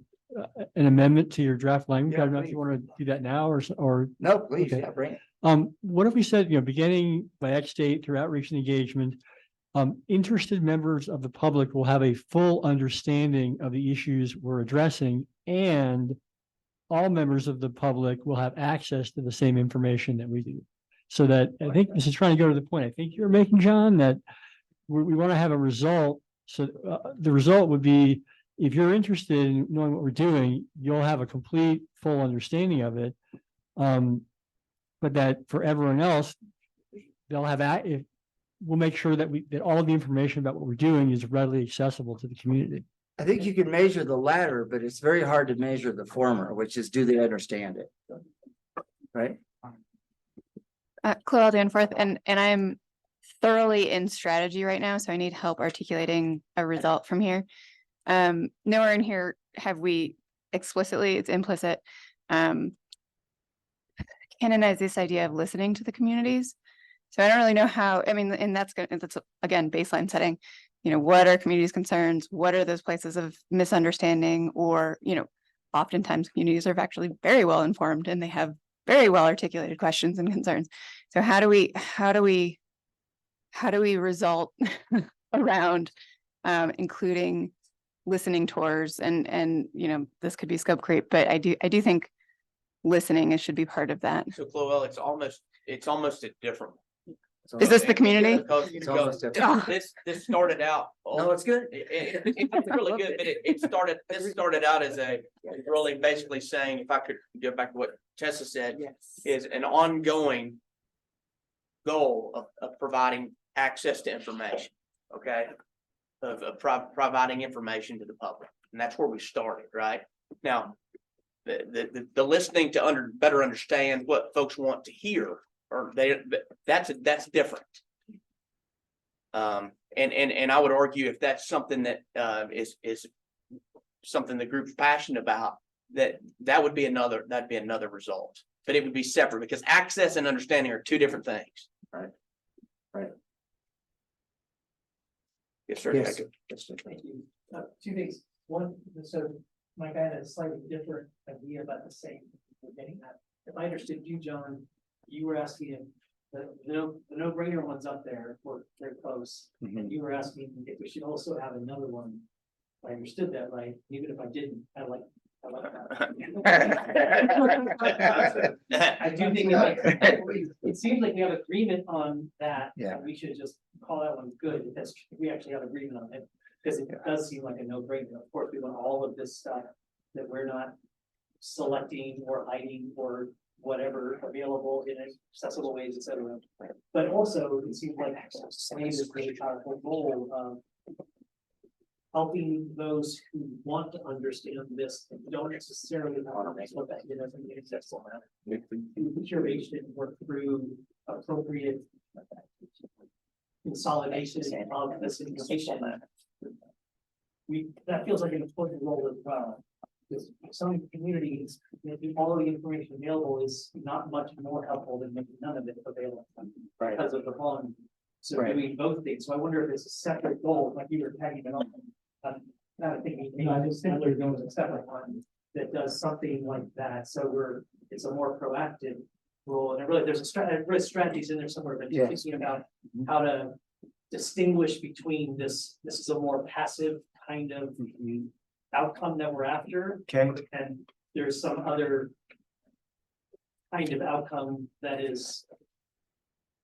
amendment to your draft language. I don't know if you want to do that now or. No, please, okay. yeah, bring it. What if we said, beginning by X date through outreach and engagement, interested members of the public will have a full understanding of the issues we're addressing, and all members of the public will have access to the same information that we do. So that I think this is trying to go to the point I think you're making, John, that we want to have a result. So the result would be, if you're interested in knowing what we're doing, you'll have a complete, full understanding of it. But that for everyone else, they'll have we'll make sure that that all of the information about what we're doing is readily accessible to the community. I think you can measure the latter, but it's very hard to measure the former, which is, do they understand it? Right? Chloe Danforth, and I'm thoroughly in strategy right now, so I need help articulating a result from here. Nowhere in here have we explicitly, it's implicit, canonize this idea of listening to the communities. So I don't really know how, and that's again, baseline setting, what are communities' concerns? What are those places of misunderstanding or, oftentimes communities are actually very well informed and they have very well articulated questions and concerns. So how do we result around including listening tours and this could be scope creep, but I do think listening should be part of that. So Chloe, it's almost a different. Is this the community? Because this started out. No, it's good. It's really good, but this started out as a really basically saying, if I could go back to what Tessa said, is an ongoing goal of providing access to information, okay? Of providing information to the public, and that's where we started, right? Now, the listening to better understand what folks want to hear, or that's different. And I would argue if that's something that is something the group's passionate about, that'd be another result, but it would be separate because access and understanding are two different things, right? Right. Yes, sir. Yes. Thank you. Two things. One, so Mike, I had a slightly different idea about the same we're getting at. If I understood you, John, you were asking if the no-brainer ones up there were very close. And you were asking if we should also have another one. If I understood that right, even if I didn't, I like that. I do think it seems like we have agreement on that. Yeah. We should just call that one good if we actually have agreement on it, because it does seem like a no-brainer. Of course, we want all of this stuff that we're not selecting or hiding or whatever available in accessible ways, et cetera. But also, it seems like SLAID is really powerful goal of helping those who want to understand this and don't necessarily want to look at it as an accessible matter. Curation, work through appropriate consolidation of this information. That feels like an important role as well. Because some communities, all the information available is not much more helpful than making none of it available. Right. Because of the volume. So doing both things. So I wonder if it's a separate goal, like you were tagging it on. Not thinking, I just simply go with a separate one that does something like that. So it's a more proactive role. And really, there's strategies in there somewhere, but just thinking about how to distinguish between this is a more passive kind of outcome that we're after. Okay. And there's some other kind of outcome that is,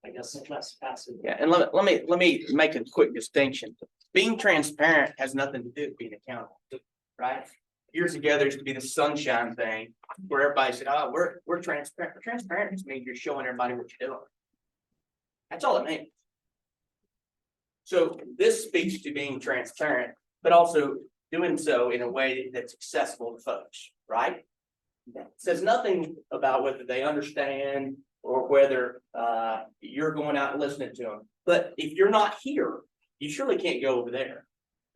I guess, less passive. Yeah, and let me make a quick distinction. Being transparent has nothing to do with being accountable, right? Years ago, there used to be the sunshine thing where everybody said, "Oh, we're transparent." Transparent just means you're showing everybody what you're doing. That's all it means. So this speaks to being transparent, but also doing so in a way that's accessible to folks, right? It says nothing about whether they understand or whether you're going out and listening to them. But if you're not here, you surely can't go over there,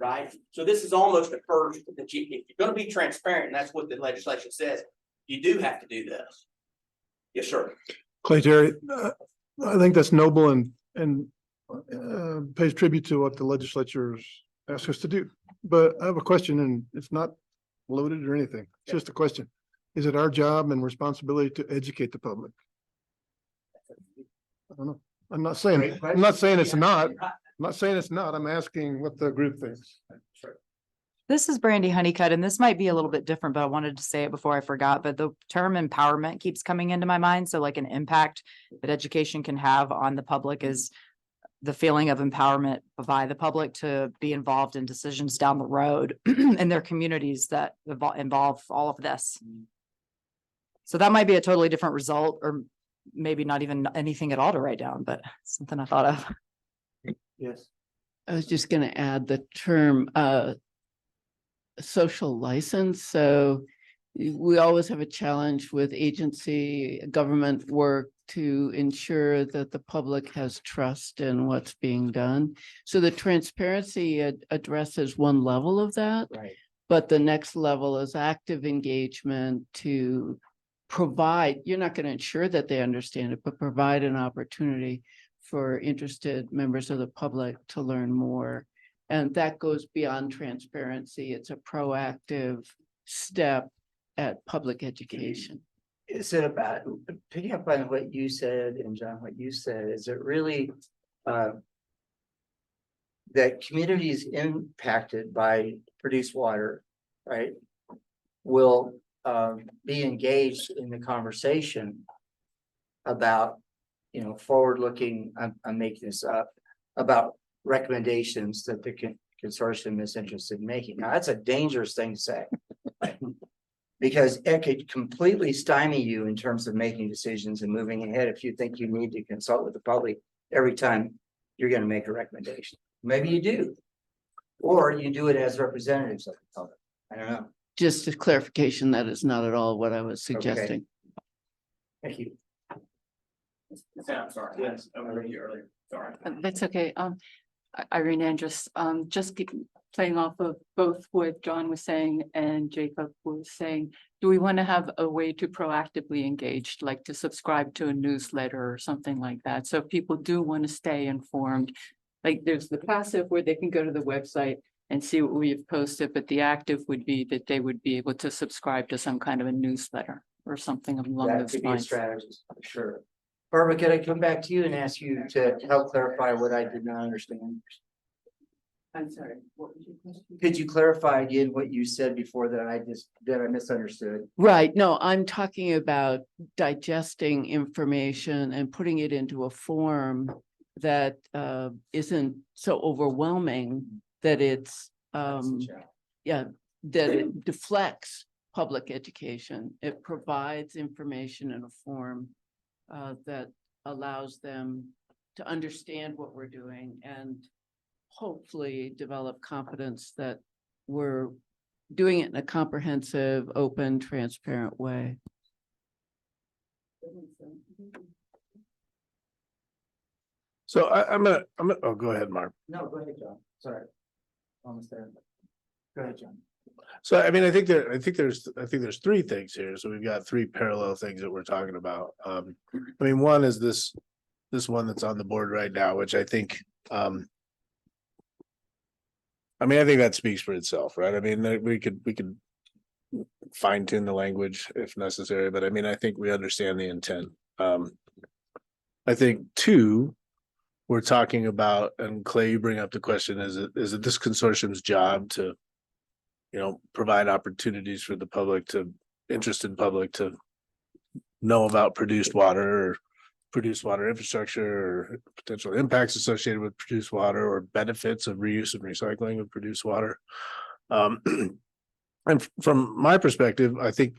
right? So this is almost a first that if you're going to be transparent, and that's what the legislation says, you do have to do this. Yes, sir. Clay Terry, I think that's noble and pays tribute to what the legislature's asked us to do. But I have a question, and it's not loaded or anything. It's just a question. Is it our job and responsibility to educate the public? I don't know. I'm not saying it's not. I'm not saying it's not. I'm asking what the group thinks. This is Brandy Honeycutt, and this might be a little bit different, but I wanted to say it before I forgot, but the term empowerment keeps coming into my mind. So like an impact that education can have on the public is the feeling of empowerment by the public to be involved in decisions down the road in their communities that involve all of this. So that might be a totally different result, or maybe not even anything at all to write down, but something I thought of. Yes. I was just going to add the term social license. So we always have a challenge with agency government work to ensure that the public has trust in what's being done. So the transparency addresses one level of that, Right. But the next level is active engagement to provide, you're not going to ensure that they understand it, but provide an opportunity for interested members of the public to learn more. And that goes beyond transparency. It's a proactive step at public education. Is it about, picking up on what you said and John, what you said, is it really that communities impacted by produced water, right, will be engaged in the conversation about, you know, forward-looking, I'm making this up, about recommendations that the consortium is interested in making. Now, that's a dangerous thing to say. Because it could completely stymie you in terms of making decisions and moving ahead if you think you need to consult with the public every time you're going to make a recommendation. Maybe you do. Or you do it as representatives of the public. I don't know. Just a clarification, that is not at all what I was suggesting. Thank you. I'm sorry. Yes, I was you earlier. Sorry. That's okay. Irene Andrus, playing off of both what John was saying and Jacob was saying, do we want to have a way to proactively engage, like to subscribe to a newsletter or something like that? So if people do want to stay informed, like there's the passive where they can go to the website and see what we've posted, but the active would be that they would be able to subscribe to some kind of a newsletter or something along That those could be a lines. strategy, for sure. Barbara, could I come back to you and ask you to help clarify what I did not understand? I'm sorry, what was your question? Could you clarify again what you said before that I misunderstood? Right. No, I'm talking about digesting information and putting it into a form that isn't so overwhelming that it's that it deflects public education. It provides information in a form that allows them to understand what we're doing and hopefully develop confidence that we're doing it in a comprehensive, open, transparent way. So I'm gonna, oh, go ahead, Mark. No, go ahead, John. Sorry. Almost there. Go ahead, John. So I mean, I think there's three things here. So we've got three parallel things that we're talking about. I mean, one is this one that's on the board right now, which I think, I mean, I think that speaks for itself, right? I mean, we could fine tune the language if necessary, but I mean, I think we understand the intent. I think two, we're talking about, and Clay, you bring up the question, is it this consortium's job to, you know, provide opportunities for the public interested public to know about produced water or produced water infrastructure or potential impacts associated with produced water or benefits of reuse and recycling of produced water. And from my perspective, I think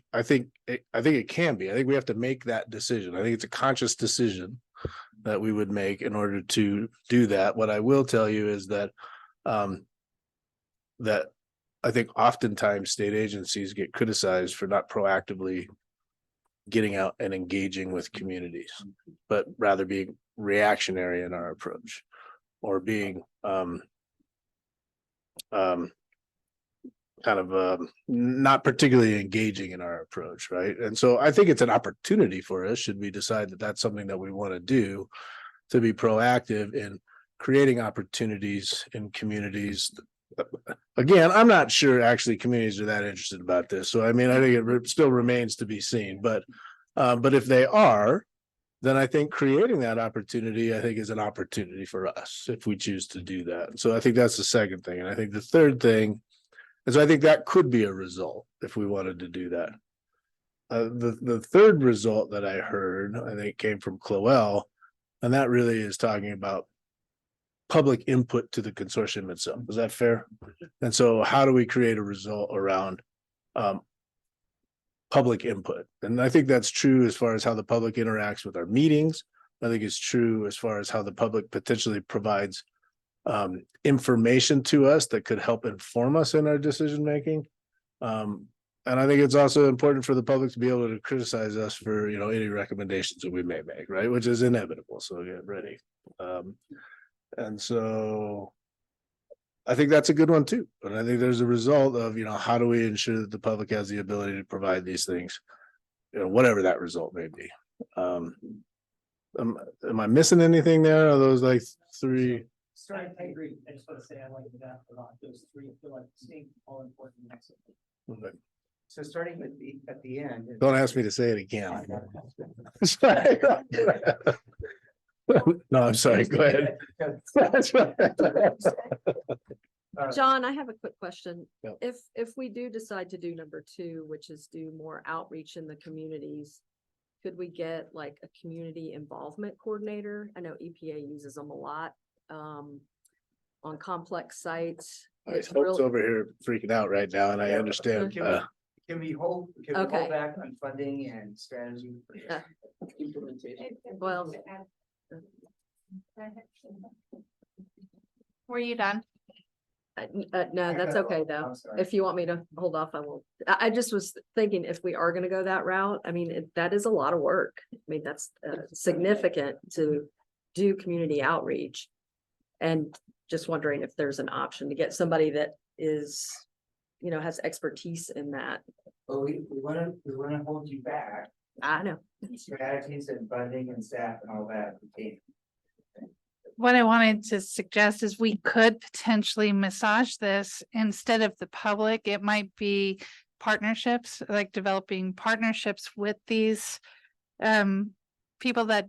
it can be. I think we have to make that decision. I think it's a conscious decision that we would make in order to do that. What I will tell you is that that I think oftentimes state agencies get criticized for not proactively getting out and engaging with communities, but rather being reactionary in our approach or being not particularly engaging in our approach, right? And so I think it's an opportunity for us, should we decide that that's something that we want to do, to be proactive in creating opportunities in communities. Again, I'm not sure actually communities are that interested about this. So I mean, I think it still remains to be seen, but if they are, then I think creating that opportunity, I think, is an opportunity for us if we choose to do that. So I think that's the second thing. And I think the third thing, and so I think that could be a result if we wanted to do that. The third result that I heard, I think, came from Cloel, and that really is talking about public input to the consortium itself. Is that fair? And so how do we create a result around public input? And I think that's true as far as how the public interacts with our meetings. I think it's true as far as how the public potentially provides information to us that could help inform us in our decision making. And I think it's also important for the public to be able to criticize us for, you know, any recommendations that we may make, right? Which is inevitable. So get ready. And so I think that's a good one too. But I think there's a result of, you know, how do we ensure that the public has the ability to provide these things, you know, whatever that result may be. Am I missing anything there? Are those like three? Sorry, I agree. I just want to say I like that a lot. Those three feel like distinct, all important. Okay. So starting at the end. Don't ask me to say it again. Sorry. No, I'm sorry, go ahead. That's right. John, I have a quick question. Yep. If we do decide to do number 2, which is do more outreach in the communities, could we get like a community involvement coordinator? I know EPA uses them a lot, on complex sites. It's Hope's over here freaking out right now, and I understand. Can we hold Okay. back on funding and strategy? Yeah. Implementation. Well, Were you done? no, that's okay though. I'm sorry. If you want me to hold off, I will. I just was thinking if we are gonna go that route, I mean, that is a lot of work. I mean, that's significant to do community outreach. And just wondering if there's an option to get somebody that is, has expertise in that. But we wanna hold you back. I know. Strategies and funding and staff and all that. What I wanted to suggest is we could potentially massage this instead of the public. It might be partnerships, like developing partnerships with these people that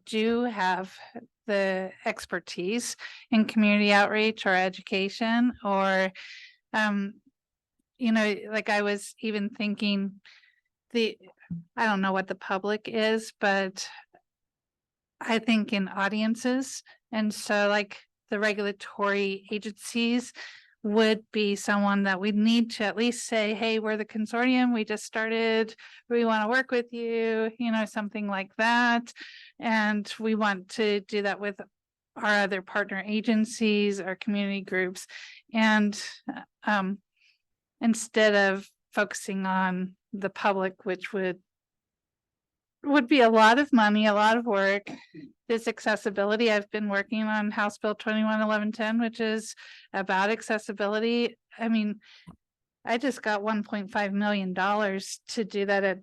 do have the expertise in community outreach or education, or like I was even thinking I don't know what the public is, but I think in audiences. And so like the regulatory agencies would be someone that we need to at least say, hey, we're the consortium, we just started, we want to work with you, something like that. And we want to do that with our other partner agencies, our community groups. And instead of focusing on the public, which would be a lot of money, a lot of work. This accessibility, I've been working on House Bill 211110, which is about accessibility. I mean, I just got $1.5 million to do that at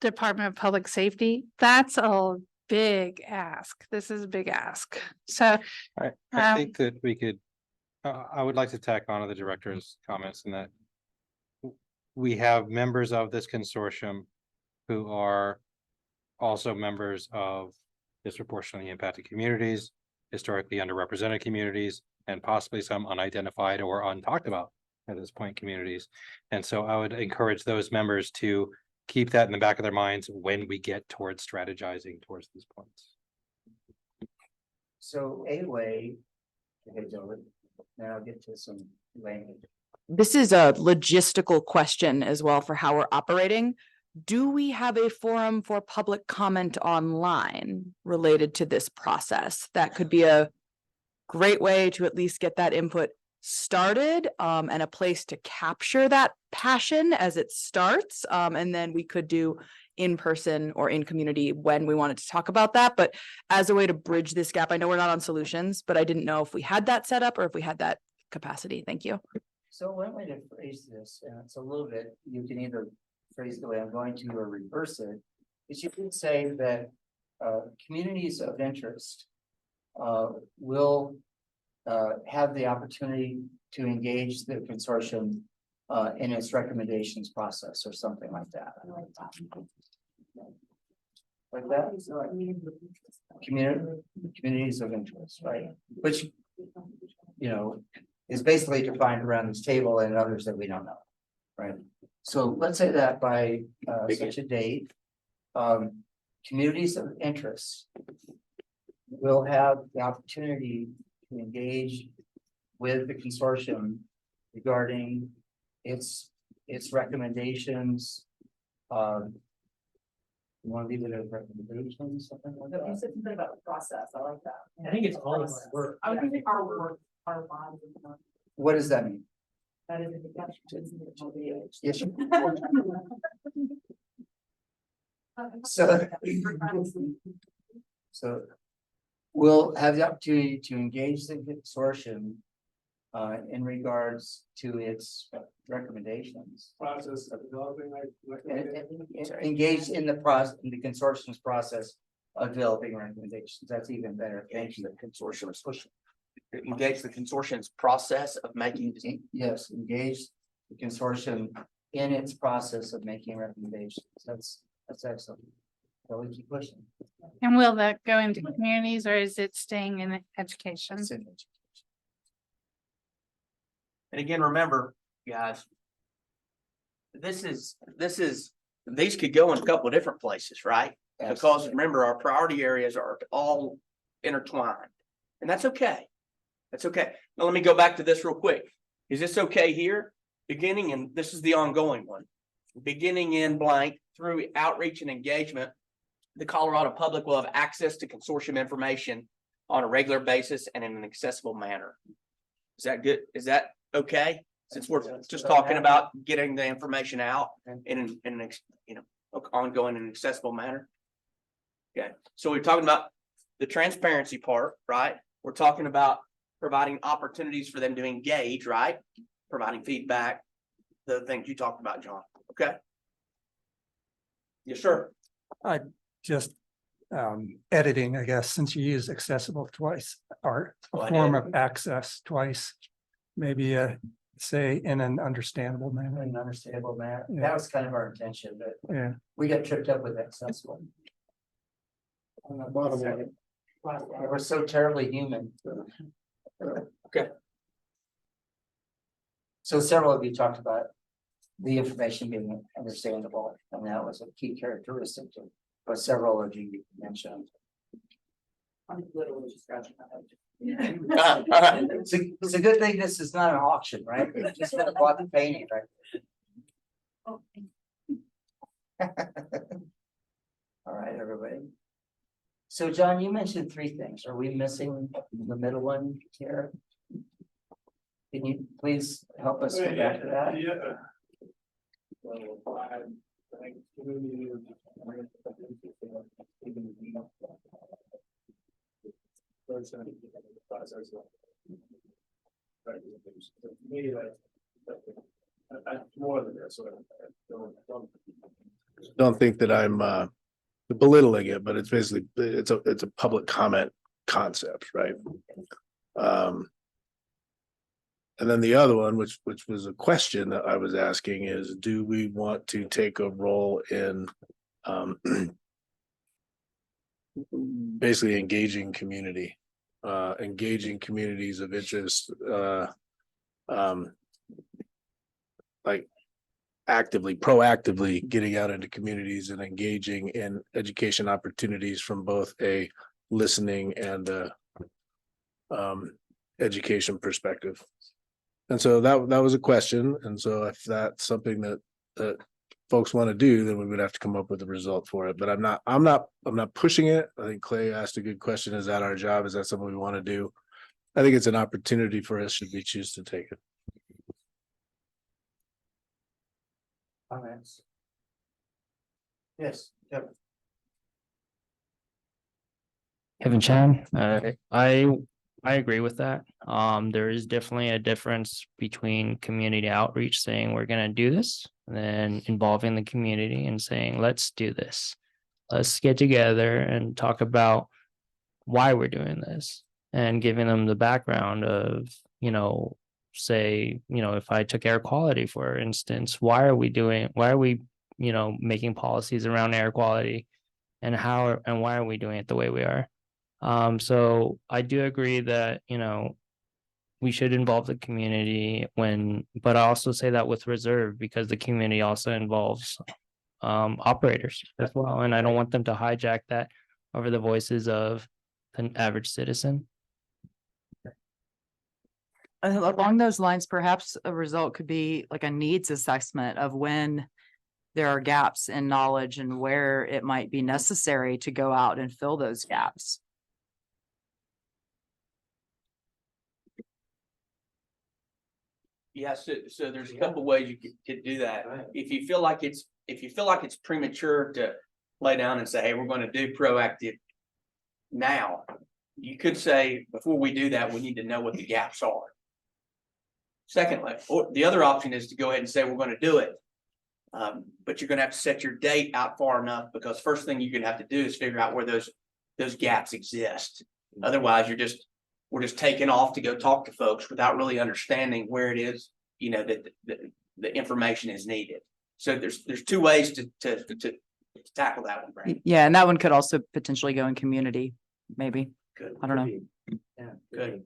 Department of Public Safety. That's a big ask. This is a big ask. So I think that we could, I would like to tack on to the director's comments in that we have members of this consortium who are also members of disproportionately impacted communities, historically underrepresented communities, and possibly some unidentified or untalked about at this point communities. And so I would encourage those members to keep that in the back of their minds when we get towards strategizing towards these points. So a way, then I'll get to some language. This is a logistical question as well for how we're operating. Do we have a forum for public comment online related to this process? That could be a great way to at least get that input started, and a place to capture that passion as it starts. And then we could do in person or in community when we wanted to talk about that. But as a way to bridge this gap, I know we're not on solutions, but I didn't know if we had that set up or if we had that capacity. Thank you. So one way to phrase this, and it's a little bit, you can either phrase the way I'm going to or reverse it, is you could say that communities of interest will have the opportunity to engage the consortium in its recommendations process or something like that. Like that? Communities of interest, right? Which, is basically defined around this table and others that we don't know, right? So let's say that by such a date, communities of interest will have the opportunity to engage with the consortium regarding its recommendations. You want to leave it as recommendations, something like that? You said something about the process. I like that. I think it's all of our work. I would think our work, our bodies. What does that mean? That is the question. Yes. So we'll have the opportunity to engage the consortium in regards to its recommendations. Process of developing Engage in the process, in the consortium's process of developing recommendations. That's even better. Thank you. The consortium is pushing. Engage the consortium's process of making. Yes, engage the consortium in its process of making recommendations. That's excellent. So we keep pushing. And will that go into communities or is it staying in education? It's in education. And again, remember, guys. These could go in a couple of different places, right? Because remember, our priority areas are all intertwined. And that's okay. That's okay. Now let me go back to this real quick. Is this okay here? Beginning, and this is the ongoing one. Beginning in blank through outreach and engagement, the Colorado public will have access to consortium information on a regular basis and in an accessible manner. Is that good? Is that okay? Since we're just talking about getting the information out in an ongoing and accessible manner. Okay, so we're talking about the transparency part, right? We're talking about providing opportunities for them to engage, right? Providing feedback, the things you talked about, John. Okay. Yes, sir. Just editing, I guess, since you use accessible twice, or Go a ahead. form of access twice, maybe say in an understandable In manner. an understandable manner. Yeah. That was kind of our intention, but Yeah. we got tripped up with accessible. On the bottom line. We're so terribly human. Okay. So several of you talked about the information being understandable, and that was a key characteristic of what several of you mentioned. I'm literally just scratching my head. It's a good thing this is not an auction, right? We just want to bought the painting, right? All right, everybody. So John, you mentioned three things. Are we missing the middle one here? Can you please help us get back to that? Don't think that I'm belittling it, but it's basically, it's a public comment concept, right? And then the other one, which was a question that I was asking is, do we want to take a role in basically engaging communities of interest, like proactively getting out into communities and engaging in education opportunities from both a listening and education perspective. And so that was a question. And so if that's something that folks want to do, then we would have to come up with a result for it. But I'm not pushing it. I think Clay asked a good question. Is that our job? Is that something we want to do? I think it's an opportunity for us should we choose to take it. Comments? Yes, Kevin. Kevin Chan, I agree with that. There is definitely a difference between community outreach saying we're gonna do this, and then involving the community and saying, let's do this. Let's get together and talk about why we're doing this and giving them the background of, say, if I took air quality, for instance, why are we, making policies around air quality, and why are we doing it the way we are? So I do agree that, we should involve the community but I also say that with reserve, because the community also involves operators as well. And I don't want them to hijack that over the voices of an average citizen. Along those lines, perhaps a result could be like a needs assessment of when there are gaps in knowledge and where it might be necessary to go out and fill those gaps. Yes, so there's a couple ways you could do that. If you feel like it's premature to lay down and say, hey, we're going to do proactive now, you could say, before we do that, we need to know what the gaps are. Secondly, or the other option is to go ahead and say, we're going to do it. But you're going to have to set your date out far enough, because first thing you're going to have to do is figure out where those gaps exist. Otherwise, we're just taking off to go talk to folks without really understanding where it is, that the information is needed. So there's two ways to tackle that one, Brandon. Yeah, and that one could also potentially go in community, maybe. Good. I don't know. Yeah. Good.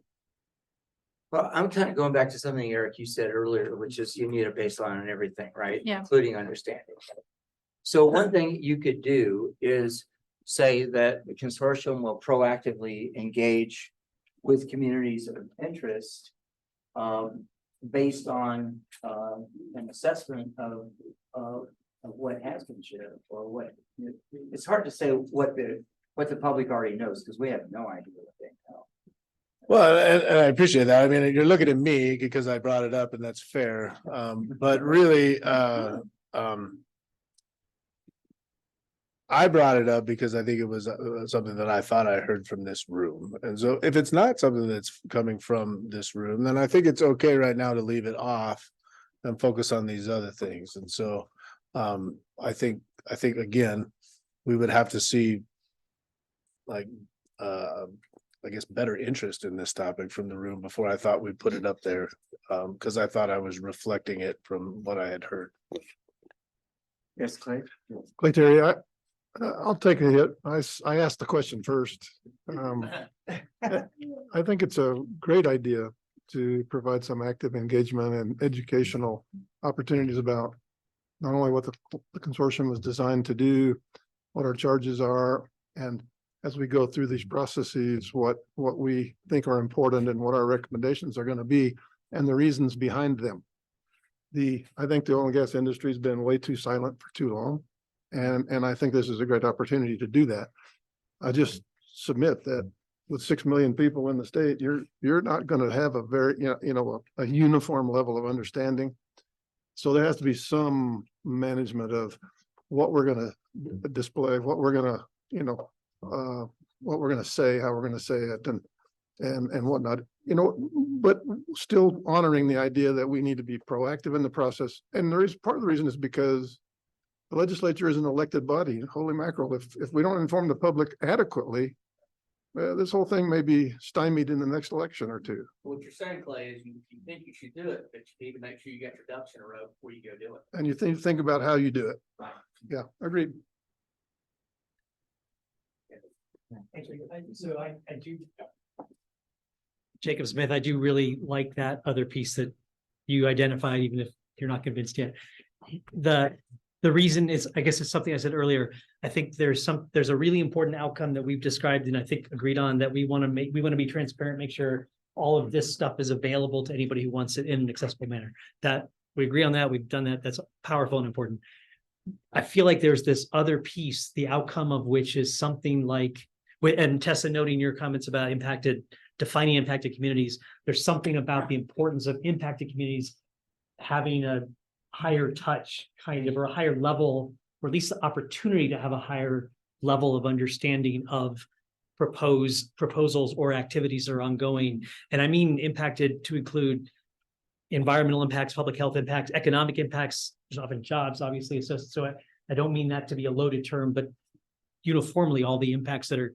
Well, I'm kind of going back to something, Eric, you said earlier, which is you need a baseline on everything, right? Yeah. Including understanding. So one thing you could do is say that the consortium will proactively engage with communities of interest based on an assessment of what has been shared or what. It's hard to say what the public already knows because we have no idea what they know. Well, and I appreciate that. I mean, you're looking at me because I brought it up and that's fair. But really, I brought it up because I think it was something that I thought I heard from this room. And so if it's not something that's coming from this room, then I think it's okay right now to leave it off and focus on these other things. And so I think again, we would have to see like I guess better interest in this topic from the room before I thought we'd put it up there. Because I thought I was reflecting it from what I had heard. Yes, Clay. Clay Terry, I'll take a hit. I asked the question first. I think it's a great idea to provide some active engagement and educational opportunities about not only what the consortium was designed to do, what our charges are, and as we go through these processes, what we think are important and what our recommendations are going to be and the reasons behind them. I think the oil and gas industry has been way too silent for too long. And I think this is a great opportunity to do that. I just submit that with 6 million people in the state, you're not going to have a very, a uniform level of understanding. So there has to be some management of what we're going to display, what we're going to, what we're going to say, how we're going to say it and whatnot, but still honoring the idea that we need to be proactive in the process. And part of the reason is because the legislature is an elected body. Holy mackerel, if we don't inform the public adequately, this whole thing may be stymied in the next election or two. What you're saying, Clay, is you think you should do it, but you need to make sure you got your ducks in a row before you go do it. And you think about how you do it. Right. Yeah, agreed. So I do. Jacob Smith, I do really like that other piece that you identified, even if you're not convinced yet. The reason is, I guess it's something I said earlier. I think there's a really important outcome that we've described and I think agreed on that we want to be transparent, make sure all of this stuff is available to anybody who wants it in an accessible manner. That we agree on that. We've done that. That's powerful and important. I feel like there's this other piece, the outcome of which is something like, and Tessa, noting your comments about defining impacted communities, there's something about the importance of impacted communities having a higher touch kind of, or a higher level, or at least the opportunity to have a higher level of understanding of proposals or activities that are ongoing. And I mean impacted to include environmental impacts, public health impacts, economic impacts. There's often jobs, obviously. So I don't mean that to be a loaded term, but uniformly all the impacts that are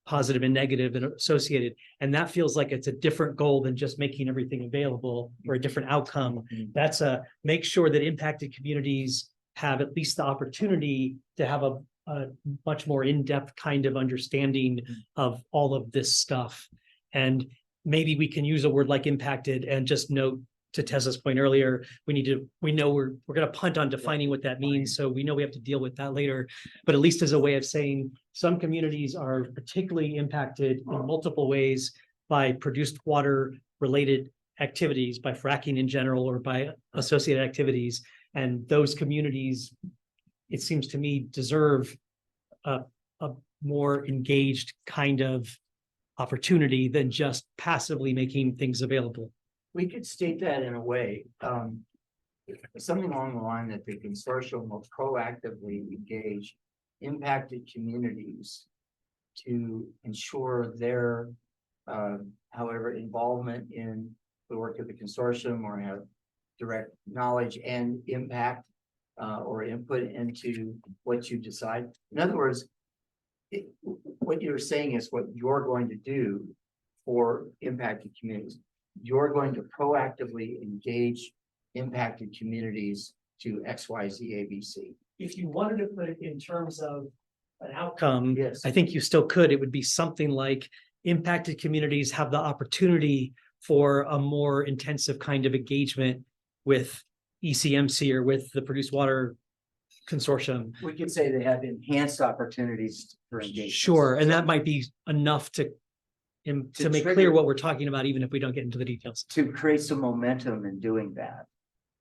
positive and negative and associated. And that feels like it's a different goal than just making everything available or a different outcome. That's make sure that impacted communities have at least the opportunity to have a much more in-depth kind of understanding of all of this stuff. And maybe we can use a word like impacted and just note, to Tessa's point earlier, we know we're going to punt on defining what that means. So we know we have to deal with that later, but at least as a way of saying some communities are particularly impacted in multiple ways by produced water related activities, by fracking in general, or by associated activities. And those communities, it seems to me, deserve a more engaged kind of opportunity than just passively making things available. We could state that in a way, something along the line that the consortium will proactively engage impacted communities to ensure their, however, involvement in the work of the consortium or have direct knowledge and impact or input into what you decide. In other words, what you're saying is what you're going to do for impacted communities. You're going to proactively engage impacted communities to X, Y, Z, A, B, C. If you wanted to put it in terms of an outcome, Yes. I think you still could. It would be something like impacted communities have the opportunity for a more intensive kind of engagement with ECMC or with the Produced Water Consortium. We could say they have enhanced opportunities for engagement. Sure, and that might be enough to To make trigger- clear what we're talking about, even if we don't get into the details. To create some momentum in doing that.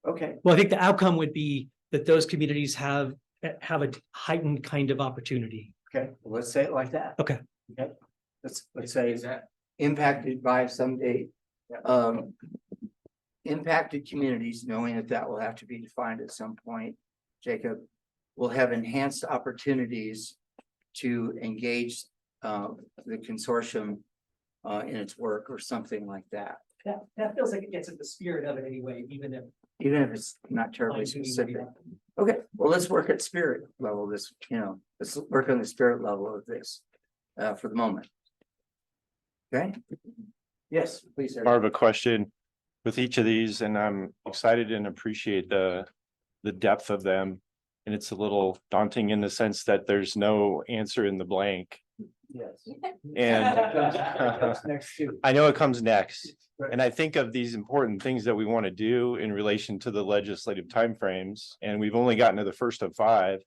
Okay. Well, I think the outcome would be that those communities have a heightened kind of opportunity. Okay, well, let's say it like that. Okay. Okay. Let's say impacted by some date. Impacted communities, knowing that that will have to be defined at some point, Jacob, will have enhanced opportunities to engage the consortium in its work or something like that. That feels like it gets at the spirit of it anyway, even if. Even if it's not terribly fine-tuning specific. maybe Okay, well, let's work at spirit level this, let's work on the spirit level of this for the moment. Okay? Yes, please. Eric. More of a question with each of these, and I'm excited and appreciate the depth of them. And it's a little daunting in the sense that there's no answer in the blank. Yes. And Next too. I know it comes next. And I think of these important things that we want to do in relation to the legislative timeframes, and we've only gotten to the first of 5.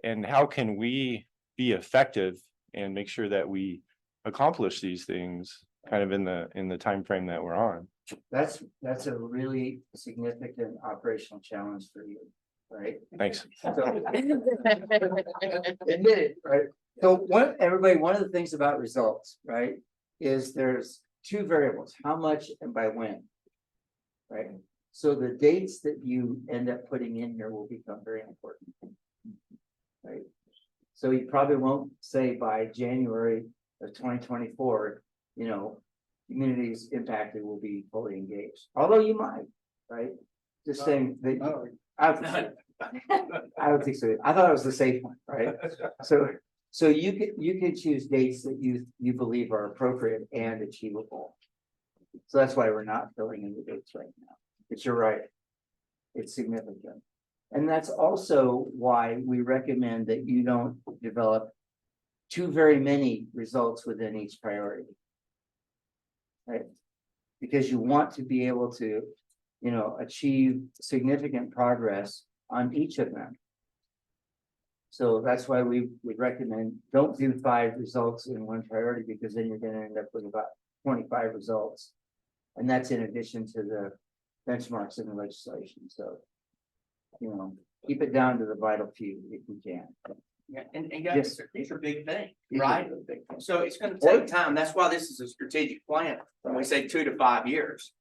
And how can we be effective and make sure that we accomplish these things kind of in the time frame that we're on? That's a really significant operational challenge for you, right? Thanks. So- Admit it, right? So one of the things about results, right, is there's 2 variables, how much and by when. Right? So the dates that you end up putting in here will become very important. Right? So you probably won't say by January of 2024, communities impacted will be fully engaged, although you might, right? Just saying that. I would think so. I thought it was the safe one, right? So you could choose dates that you believe are appropriate and achievable. So that's why we're not filling in the dates right now. But you're right. It's significant. And that's also why we recommend that you don't develop too very many results within each priority. Right? Because you want to be able to, achieve significant progress on each of them. So that's why we would recommend don't do 5 results in one priority, because then you're going to end up with about 25 results. And that's in addition to the benchmarks in the legislation. So, keep it down to the vital few if we can. Yeah, and guys, Yes. these are big things, These are right? really big things. So it's gonna take time. That's why this is a strategic plan. When we say 2 to 5 years.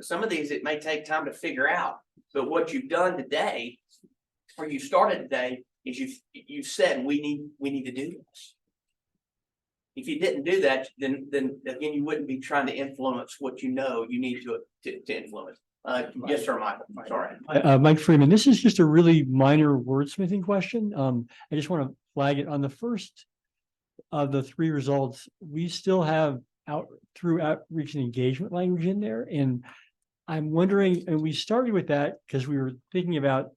Some of these, it may take time to figure out, but what you've done today, or you started today, is you said, we need to do this. If you didn't do that, then again, you wouldn't be trying to influence what you need to influence. Yes, sir, Michael, sorry. Mike Freeman, this is just a really minor wordsmithing question. I just want to flag it on the first of the 3 results. We still have outreach and engagement language in there. And I'm wondering, and we started with that because we were thinking about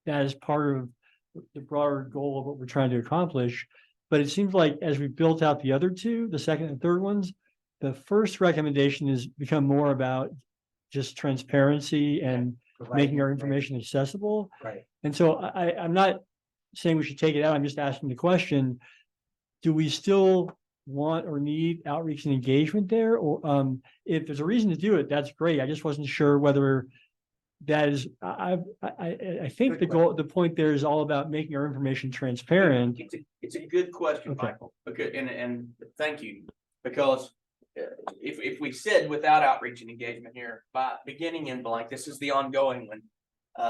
that as part of the broader goal of what we're trying to accomplish. But it seems like as we built out the other 2, the second and third ones, the first recommendation has become more about just transparency and making our information accessible. Right. And so I'm not saying we should take it out. I'm just asking the question, do we still want or need outreach and engagement there? Or if there's a reason to do it, that's great. I just wasn't sure whether that is, I think the point there is all about making our information transparent. It's a good question, Okay. Michael, because, and thank you, because if we said without outreach and engagement here, by beginning in blank, this is the ongoing one.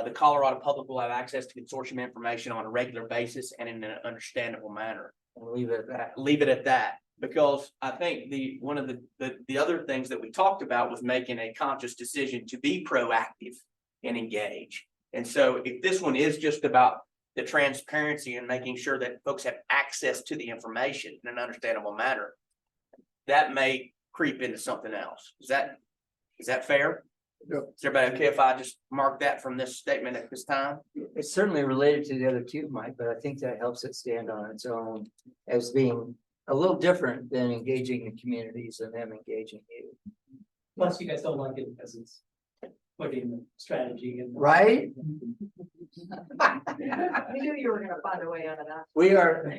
The Colorado public will have access to consortium information on a regular basis and in an understandable manner. We'll leave it at that. Leave it at that, because I think one of the other things that we talked about was making a conscious decision to be proactive and engage. And so if this one is just about the transparency and making sure that folks have access to the information in an understandable manner, that may creep into something else. Is that fair? Is everybody okay if I just mark that from this statement at this time? It's certainly related to the other two, Mike, but I think that helps it stand on its own as being a little different than engaging the communities and them engaging you. Plus, you guys don't like it because it's putting the strategy in. Right? We knew you were gonna find a way out of that. We are.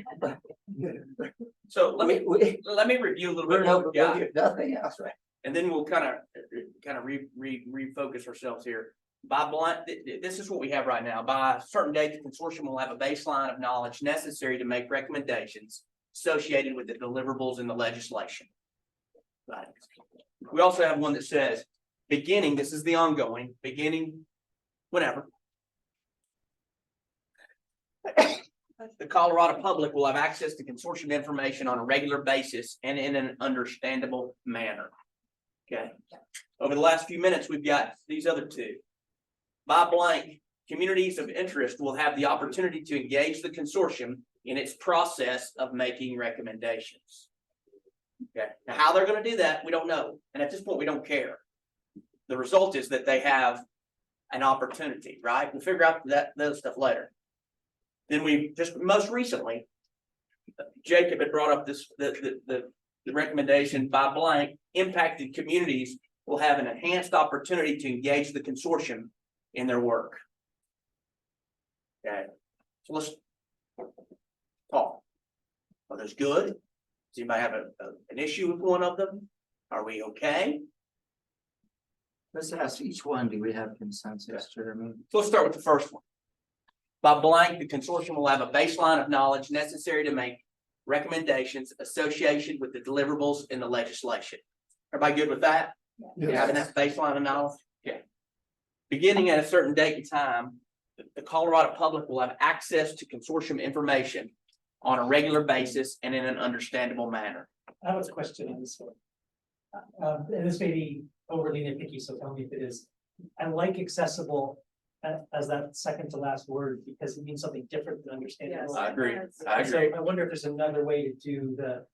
So let me We, review a little we're bit. no, what we got. nothing else, right? And then we'll kind of refocus ourselves here. By blind, this is what we have right now. By a certain date, the consortium will have a baseline of knowledge necessary to make recommendations associated with the deliverables in the legislation. Right. We also have one that says, beginning, this is the ongoing, beginning, whenever. The Colorado public will have access to consortium information on a regular basis and in an understandable manner. Okay. Over the last few minutes, we've got these other two. By blank, communities of interest will have the opportunity to engage the consortium in its process of making recommendations. Okay. Now, how they're going to do that, we don't know. And at this point, we don't care. The result is that they have an opportunity, right? We'll figure out those stuff later. Then we just most recently, Jacob had brought up this the recommendation by blank, impacted communities will have an enhanced opportunity to engage the consortium in their work. Okay, so let's talk. Are those good? Does anybody have an issue with one of them? Are we okay? Let's ask each one, do we have consensus, Jeremy? So let's start with the first one. By blank, the consortium will have a baseline of knowledge necessary to make recommendations associated with the deliverables in the legislation. Everybody good with that? Yes. Having that baseline of knowledge? Yeah. Beginning at a certain date and time, the Colorado public will have access to consortium information on a regular basis and in an understandable manner. I have a question on this one. And this may be overly nitpicky, so tell me if it is. I like accessible as that second to last word because it means something different than understandable. Yes, I agree. So I wonder if there's another way to do the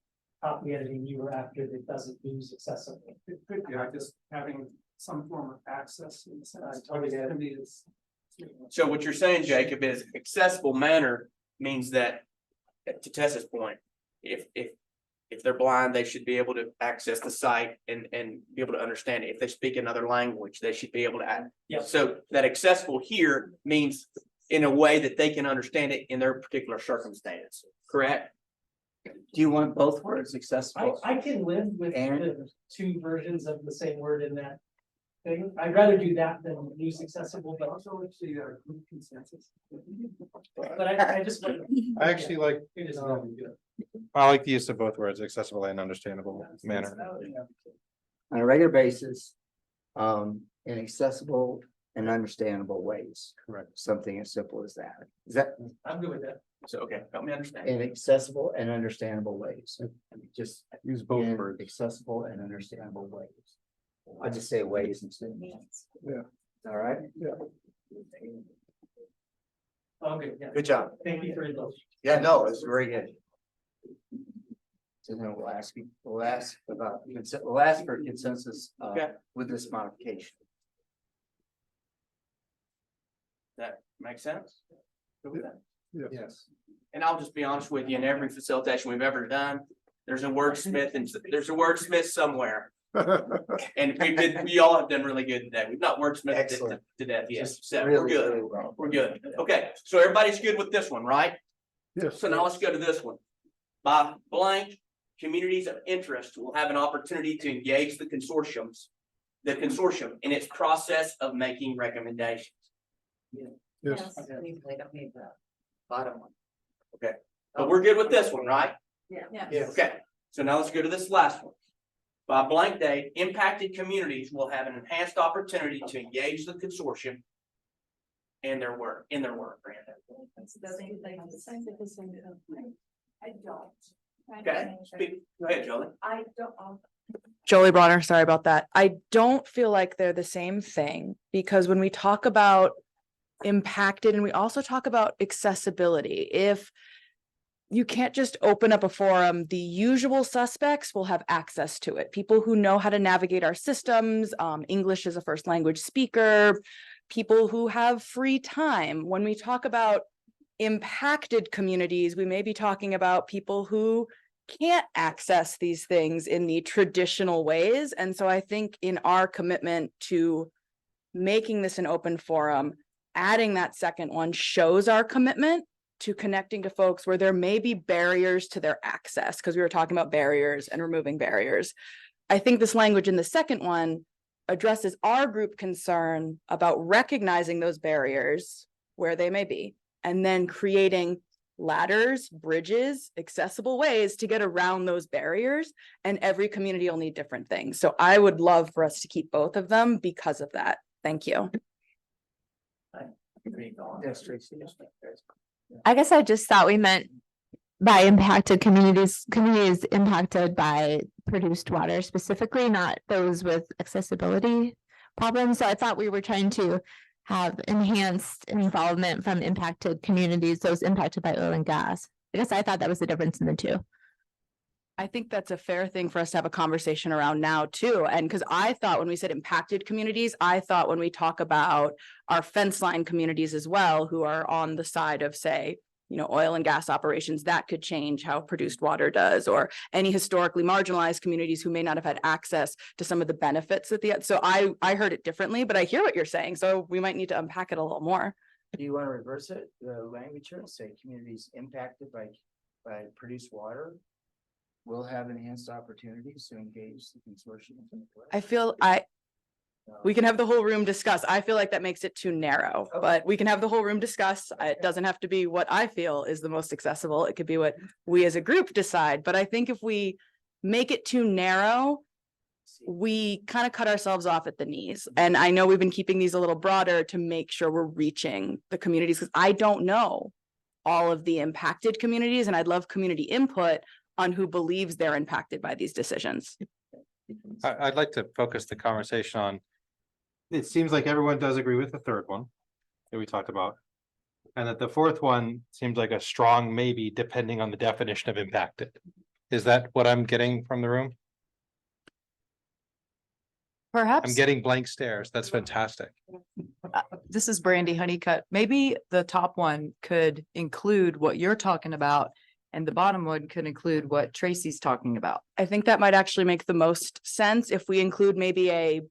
copy editing you were after that doesn't use accessible. It could be, just having some form of access in the sense. Totally. So what you're saying, Jacob, is accessible manner means that, to Tessa's point, if they're blind, they should be able to access the site and be able to understand it. If they speak another language, they should be able to add. Yeah. So that accessible here means in a way that they can understand it in their particular circumstance, correct? Do you want both words accessible? I can live with And- the two versions of the same word in that thing. I'd rather do that than use accessible, but also actually group consensus. But I just. I actually like, It is really good. I like the use of both words, accessible and understandable manner. On a regular basis, in accessible and understandable ways. Correct. Something as simple as that. Is that I'm good with that. So, okay, help me understand. in accessible and understandable ways? Just Use both in words. accessible and understandable ways. I just say ways instead of means. Yeah. All right. Okay, yeah. Good job. Thank you for indulging. Yeah, no, it's very good. So then we'll ask for consensus, Okay. with this modification. That makes sense? Good with that? Yes. And I'll just be honest with you, in every facilitation we've ever done, there's a wordsmith and there's a wordsmith somewhere. And we all have done really good today. We've not wordsmithed it Excellent. to death yet. Just So we're really, good. really well. We're good. Okay, so everybody's good with this one, right? Yes. So now let's go to this one. By blank, communities of interest will have an opportunity to engage the consortium in its process of making recommendations. Yes. We don't need the bottom one. Okay, but we're good with this one, right? Yeah. Okay, so now let's go to this last one. By blank date, impacted communities will have an enhanced opportunity to engage the consortium in their work, Brandon. I don't. Okay, go ahead, Jolie. I don't. Jolie Bronner, sorry about that. I don't feel like they're the same thing because when we talk about impacted and we also talk about accessibility, if you can't just open up a forum. The usual suspects will have access to it. People who know how to navigate our systems, English as a first language speaker, people who have free time. When we talk about impacted communities, we may be talking about people who can't access these things in the traditional ways. And so I think in our commitment to making this an open forum, adding that second one shows our commitment to connecting to folks where there may be barriers to their access, because we were talking about barriers and removing barriers. I think this language in the second one addresses our group concern about recognizing those barriers where they may be, and then creating ladders, bridges, accessible ways to get around those barriers. And every community will need different things. So I would love for us to keep both of them because of that. Thank you. Yes, Tracy. I guess I just thought we meant by impacted communities, communities impacted by produced water specifically, not those with accessibility problems. So I thought we were trying to have enhanced involvement from impacted communities, those impacted by oil and gas. I guess I thought that was the difference in the two. I think that's a fair thing for us to have a conversation around now too. And because I thought when we said impacted communities, I thought when we talk about our fence line communities as well, who are on the side of, say, you know, oil and gas operations, that could change how produced water does, or any historically marginalized communities who may not have had access to some of the benefits that so I heard it differently, but I hear what you're saying. So we might need to unpack it a little more. Do you want to reverse it, the language here, and say communities impacted by produced water will have enhanced opportunities to engage the consortium? I feel we can have the whole room discuss. I feel like that makes it too narrow, but we can have the whole room discuss. It doesn't have to be what I feel is the most accessible. It could be what we as a group decide. But I think if we make it too narrow, we kind of cut ourselves off at the knees. And I know we've been keeping these a little broader to make sure we're reaching the communities, because I don't know all of the impacted communities, and I'd love community input on who believes they're impacted by these decisions. I'd like to focus the conversation on, it seems like everyone does agree with the third one that we talked about. And that the fourth one seems like a strong maybe, depending on the definition of impacted. Is that what I'm getting from the room? Perhaps. I'm getting blank stares. That's fantastic. This is Brandy Honeycutt. Maybe the top one could include what you're talking about, and the bottom one could include what Tracy's talking about. I think that might actually make the most sense if we include maybe a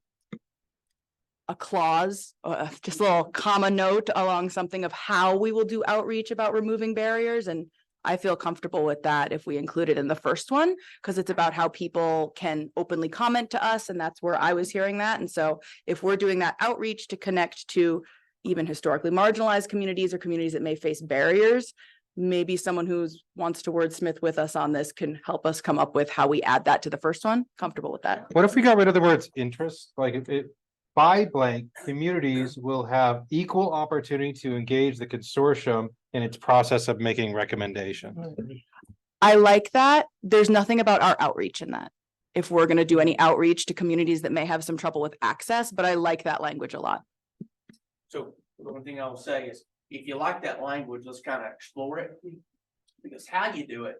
clause, just a little comma note along something of how we will do outreach about removing barriers. And I feel comfortable with that if we include it in the first one, because it's about how people can openly comment to us. And that's where I was hearing that. And so if we're doing that outreach to connect to even historically marginalized communities or communities that may face barriers, maybe someone who wants to wordsmith with us on this can help us come up with how we add that to the first one. Comfortable with that. What if we got rid of the words interest? Like it by blank, communities will have equal opportunity to engage the consortium in its process of making recommendations. I like that. There's nothing about our outreach in that, if we're going to do any outreach to communities that may have some trouble with access, but I like that language a lot. So the one thing I will say is, if you like that language, let's kind of explore it. Because how you do it,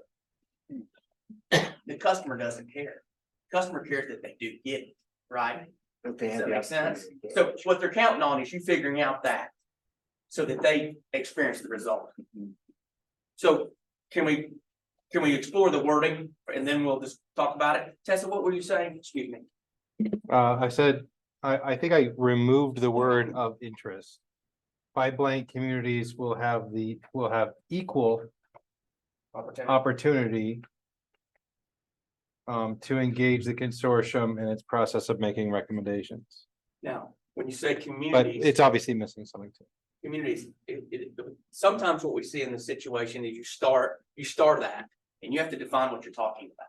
the customer doesn't care. Customer cares that they do get it, right? Does that make sense? So what they're counting on is you figuring out that, so that they experience the result. So can we explore the wording and then we'll just talk about it? Tessa, what were you saying? Excuse me. I said, I think I removed the word of interest. By blank, communities will have equal opportunity to engage the consortium in its process of making recommendations. Now, when you say But communities. it's obviously missing something too. Communities, sometimes what we see in this situation is you start that, and you have to define what you're talking about.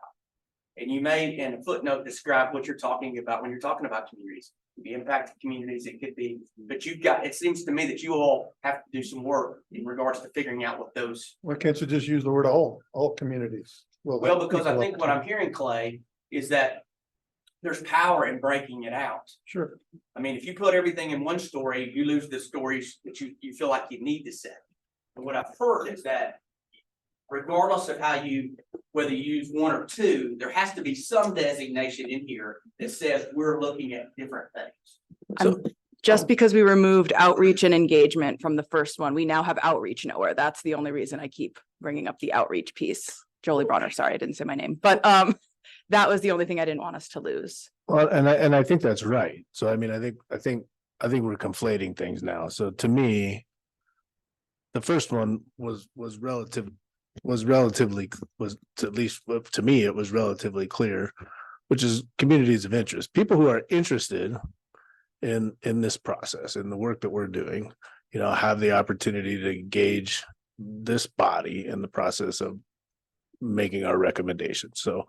And you may, in a footnote, describe what you're talking about when you're talking about communities. It could be impacted communities, it could be, but it seems to me that you all have to do some work in regards to figuring out what those. Why can't you just use the word all communities? Well, because I think what I'm hearing, Clay, is that there's power in breaking it out. Sure. I mean, if you put everything in one story, you lose the stories that you feel like you need to say. And what I've heard is that regardless of how you, whether you use one or two, there has to be some designation in here that says we're looking at different things. Just because we removed outreach and engagement from the first one, we now have outreach nowhere. That's the only reason I keep bringing up the outreach piece. Jolie Bronner, sorry, I didn't say my name, but that was the only thing I didn't want us to lose. Well, and I think that's right. So I mean, I think we're conflating things now. So to me, the first one was at least to me, it was relatively clear, which is communities of interest, people who are interested in this process, in the work that we're doing, you know, have the opportunity to engage this body in the process of making our recommendations. So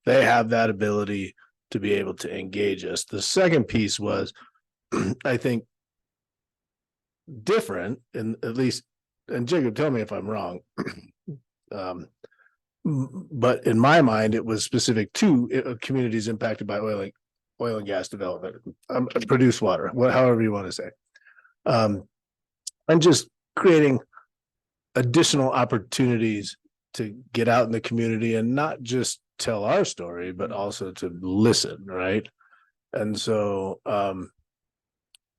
they have that ability to be able to engage us. The second piece was, I think, different, and at least, and Jacob, tell me if I'm wrong. But in my mind, it was specific to communities impacted by oil and gas development, produced water, however you want to say. And just creating additional opportunities to get out in the community and not just tell our story, but also to listen, right? And so,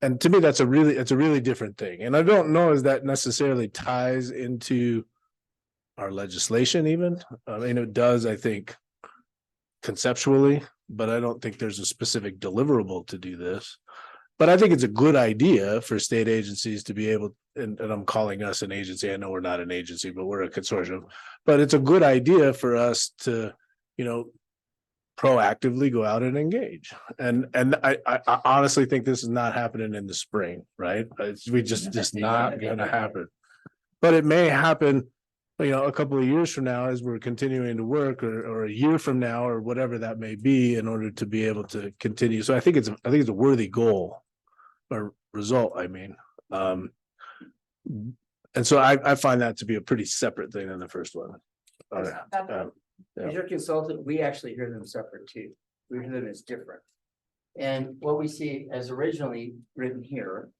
and to me, it's a really different thing. And I don't know if that necessarily ties into our legislation even. I mean, it does, I think, conceptually, but I don't think there's a specific deliverable to do this. But I think it's a good idea for state agencies to be able, and I'm calling us an agency. I know we're not an agency, but we're a consortium. But it's a good idea for us to, you know, proactively go out and engage. And I honestly think this is not happening in the spring, right? It's just not going to happen. But it may happen, you know, a couple of years from now as we're continuing to work, or a year from now, or whatever that may be, in order to be able to continue. So I think it's a worthy goal or result. I mean, and so I find that to be a pretty separate thing than the first one. As your consultant, we actually hear them separate too. We hear them as different. And what we see as originally written here,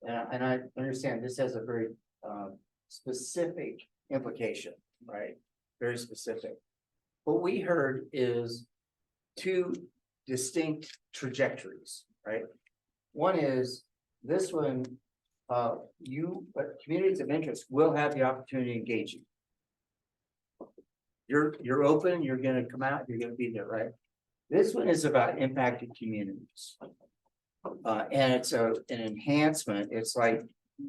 and I understand this has a very specific implication, right? Very specific. What we heard is two distinct trajectories, right? One is this one, communities of interest will have the opportunity to engage you. You're open, you're gonna come out, you're gonna be there, right? This one is about impacted communities. And it's an enhancement. It's like,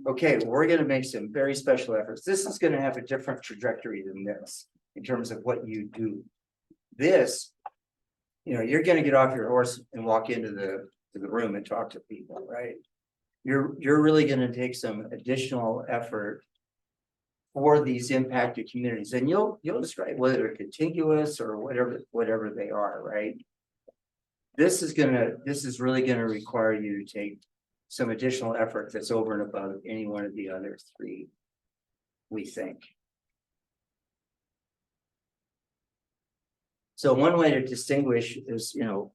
okay, we're gonna make some very special efforts. This is gonna have a different trajectory than this in terms of what you do. This, you know, you're gonna get off your horse and walk into the room and talk to people, right? You're really gonna take some additional effort for these impacted communities, and you'll describe whether they're contiguous or whatever they are, right? This is really gonna require you to take some additional effort that's over and above any one of the other three, we think. So one way to distinguish is, you know,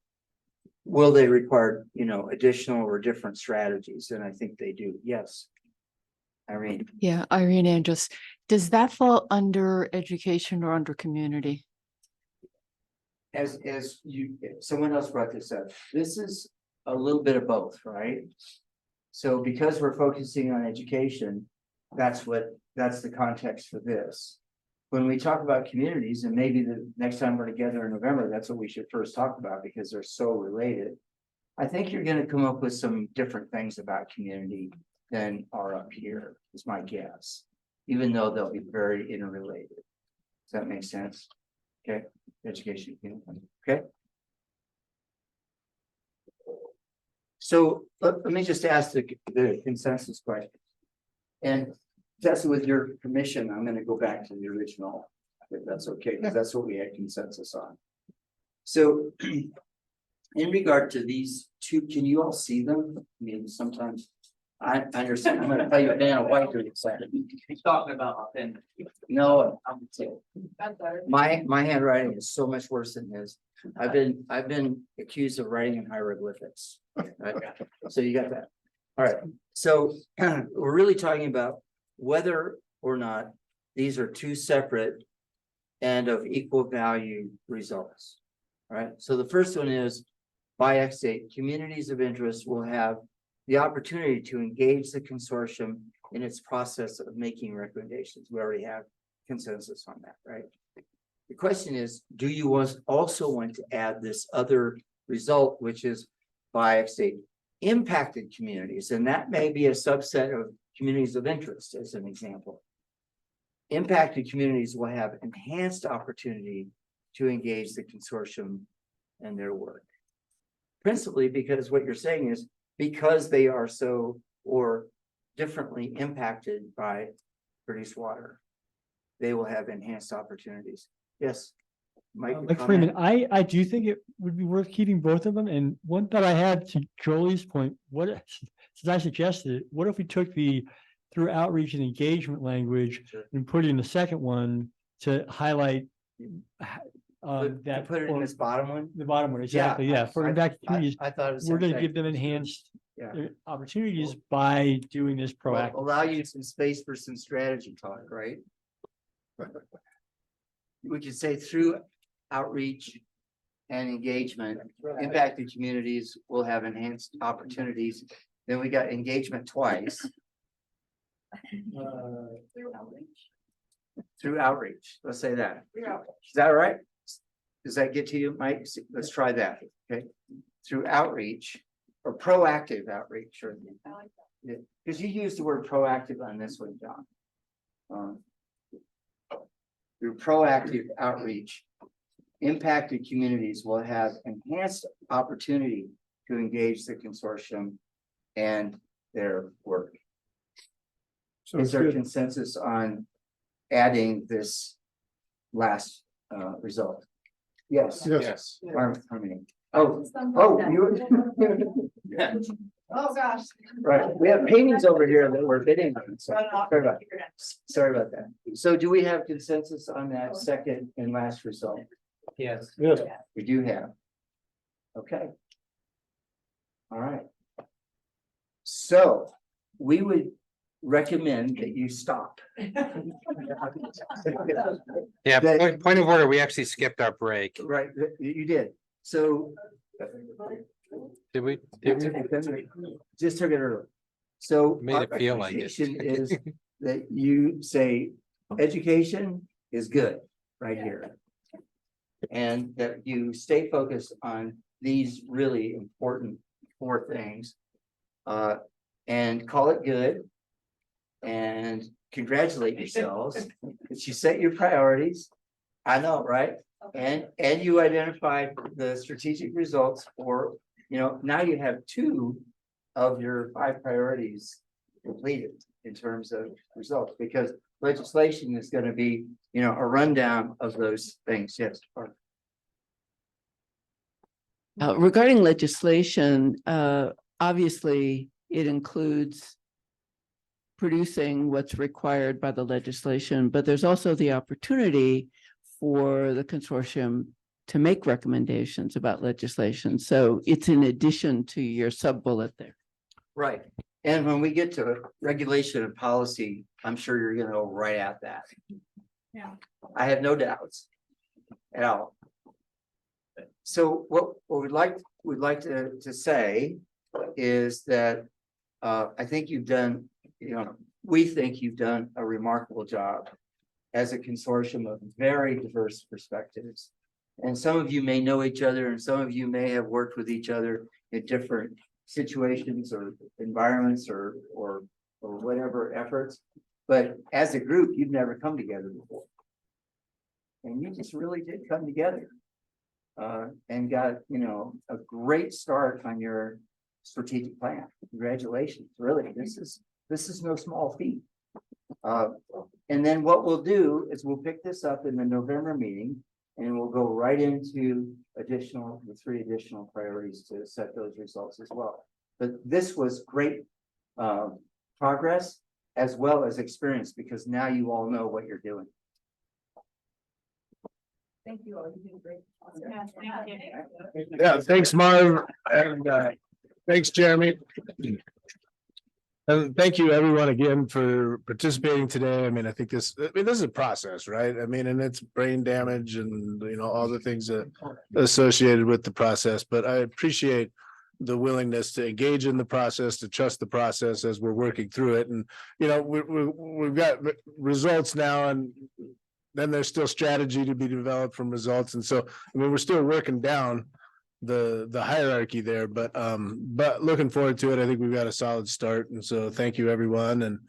will they require, you know, additional or different strategies? And I think they do, yes. Irene. Yeah, Irene Andrus, does that fall under education or under community? As someone else brought this up, this is a little bit of both, right? So because we're focusing on education, that's the context for this. When we talk about communities, and maybe the next time we're together in November, that's what we should first talk about because they're so related. I think you're going to come up with some different things about community than are up here, is my guess, even though they'll be very interrelated. Does that make sense? Okay, education, okay. So let me just ask the consensus question. And Tessa, with your permission, I'm going to go back to the original, if that's okay, because that's what we had consensus on. So in regard to these two, can you all see them? I mean, sometimes I understand. I'm going to tell you Dana White to excited. He's talking about authentic. No, my handwriting is so much worse than his. I've been accused of writing in hieroglyphics. Right? So you got that. All right. So we're really talking about whether or not these are two separate and of equal value results. All right, so the first one is by X date, communities of interest will have the opportunity to engage the consortium in its process of making recommendations. We already have consensus on that, right? The question is, do you also want to add this other result, which is by X date impacted communities? And that may be a subset of communities of interest, as an example. Impacted communities will have enhanced opportunity to engage the consortium and their work. Principally because what you're saying is because they are so or differently impacted by produced water, they will have enhanced opportunities. Yes. Mike, Like Freeman, I do think it would be worth keeping both of them. And one that I had to Jolie's point, since I suggested it, what if we took the through outreach and engagement language and put it in the second one to highlight that. Put it in this bottom one? The bottom one, exactly, yeah. For impact communities, I thought it was we're gonna same give them thing. enhanced Yeah. opportunities by doing this Well, proactive. allow you some space for some strategy talk, right? We could say through outreach and engagement, impacted communities will have enhanced opportunities. Then we got engagement twice. Through outreach, let's say that. Is that all right? Does that get to you, Mike? Let's try that, okay? Through outreach or proactive outreach, or because you used the word proactive on this one, John. Through proactive outreach, impacted communities will have enhanced opportunity to engage the consortium and their work. So Is there good. consensus on adding this last result? Yes. Yes. Harmony. Oh, you. Oh, gosh. Right, we have paintings over here that we're bidding on. So sorry about that. So do we have consensus on that second and last result? Yes. Yes. We do have. Okay. All right. So we would recommend that you stop. Yeah, That- point of order, we actually skipped our break. Right, you did. So. Did we? Just took it early. So. Made our it feel like it. recommendation is that you say, education is good right here. And that you stay focused on these really important 4 things. And call it good. And congratulate yourselves that you set your priorities. I know, right? And you identified the strategic results for, now you have 2 of your 5 priorities completed in terms of results, because legislation is going to be, a rundown of those things. Yes. Regarding legislation, obviously it includes producing what's required by the legislation, but there's also the opportunity for the consortium to make recommendations about legislation. So it's in addition to your sub-bullet there. Right. And when we get to regulation and policy, I'm sure you're going to go right at that. Yeah. I have no doubts at all. So what we'd like to say is that I think you've done, we think you've done a remarkable job as a consortium of very diverse perspectives. And some of you may know each other, and some of you may have worked with each other in different situations or environments or whatever efforts. But as a group, you've never come together before. And you just really did come together. And got, a great start on your strategic plan. Congratulations, really, this is no small feat. And then what we'll do is we'll pick this up in the November meeting, and we'll go right into the 3 additional priorities to set those results as well. But this was great progress as well as experience, because now you all know what you're doing. Thank you all. You did great. Yeah, thanks, Marv, and thanks, Jeremy. And thank you everyone again for participating today. I mean, I think this is a process, right? I mean, and it's brain damage and, you know, all the things that associated with the process, but I appreciate the willingness to engage in the process, to trust the process as we're working through it. And, you know, we've got results now, and then there's still strategy to be developed from results. And so, I mean, we're still working down the hierarchy there, but looking forward to it. I think we've got a solid start. And so thank you, everyone. And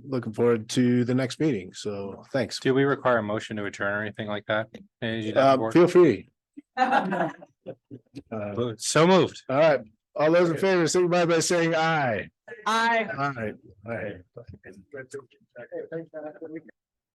looking forward to the next meeting. So thanks. Do we require a motion to adjourn or anything like that? As you know, board? Feel free. So moved. All right. All those in favor, signify by saying aye. Aye. All right. All right.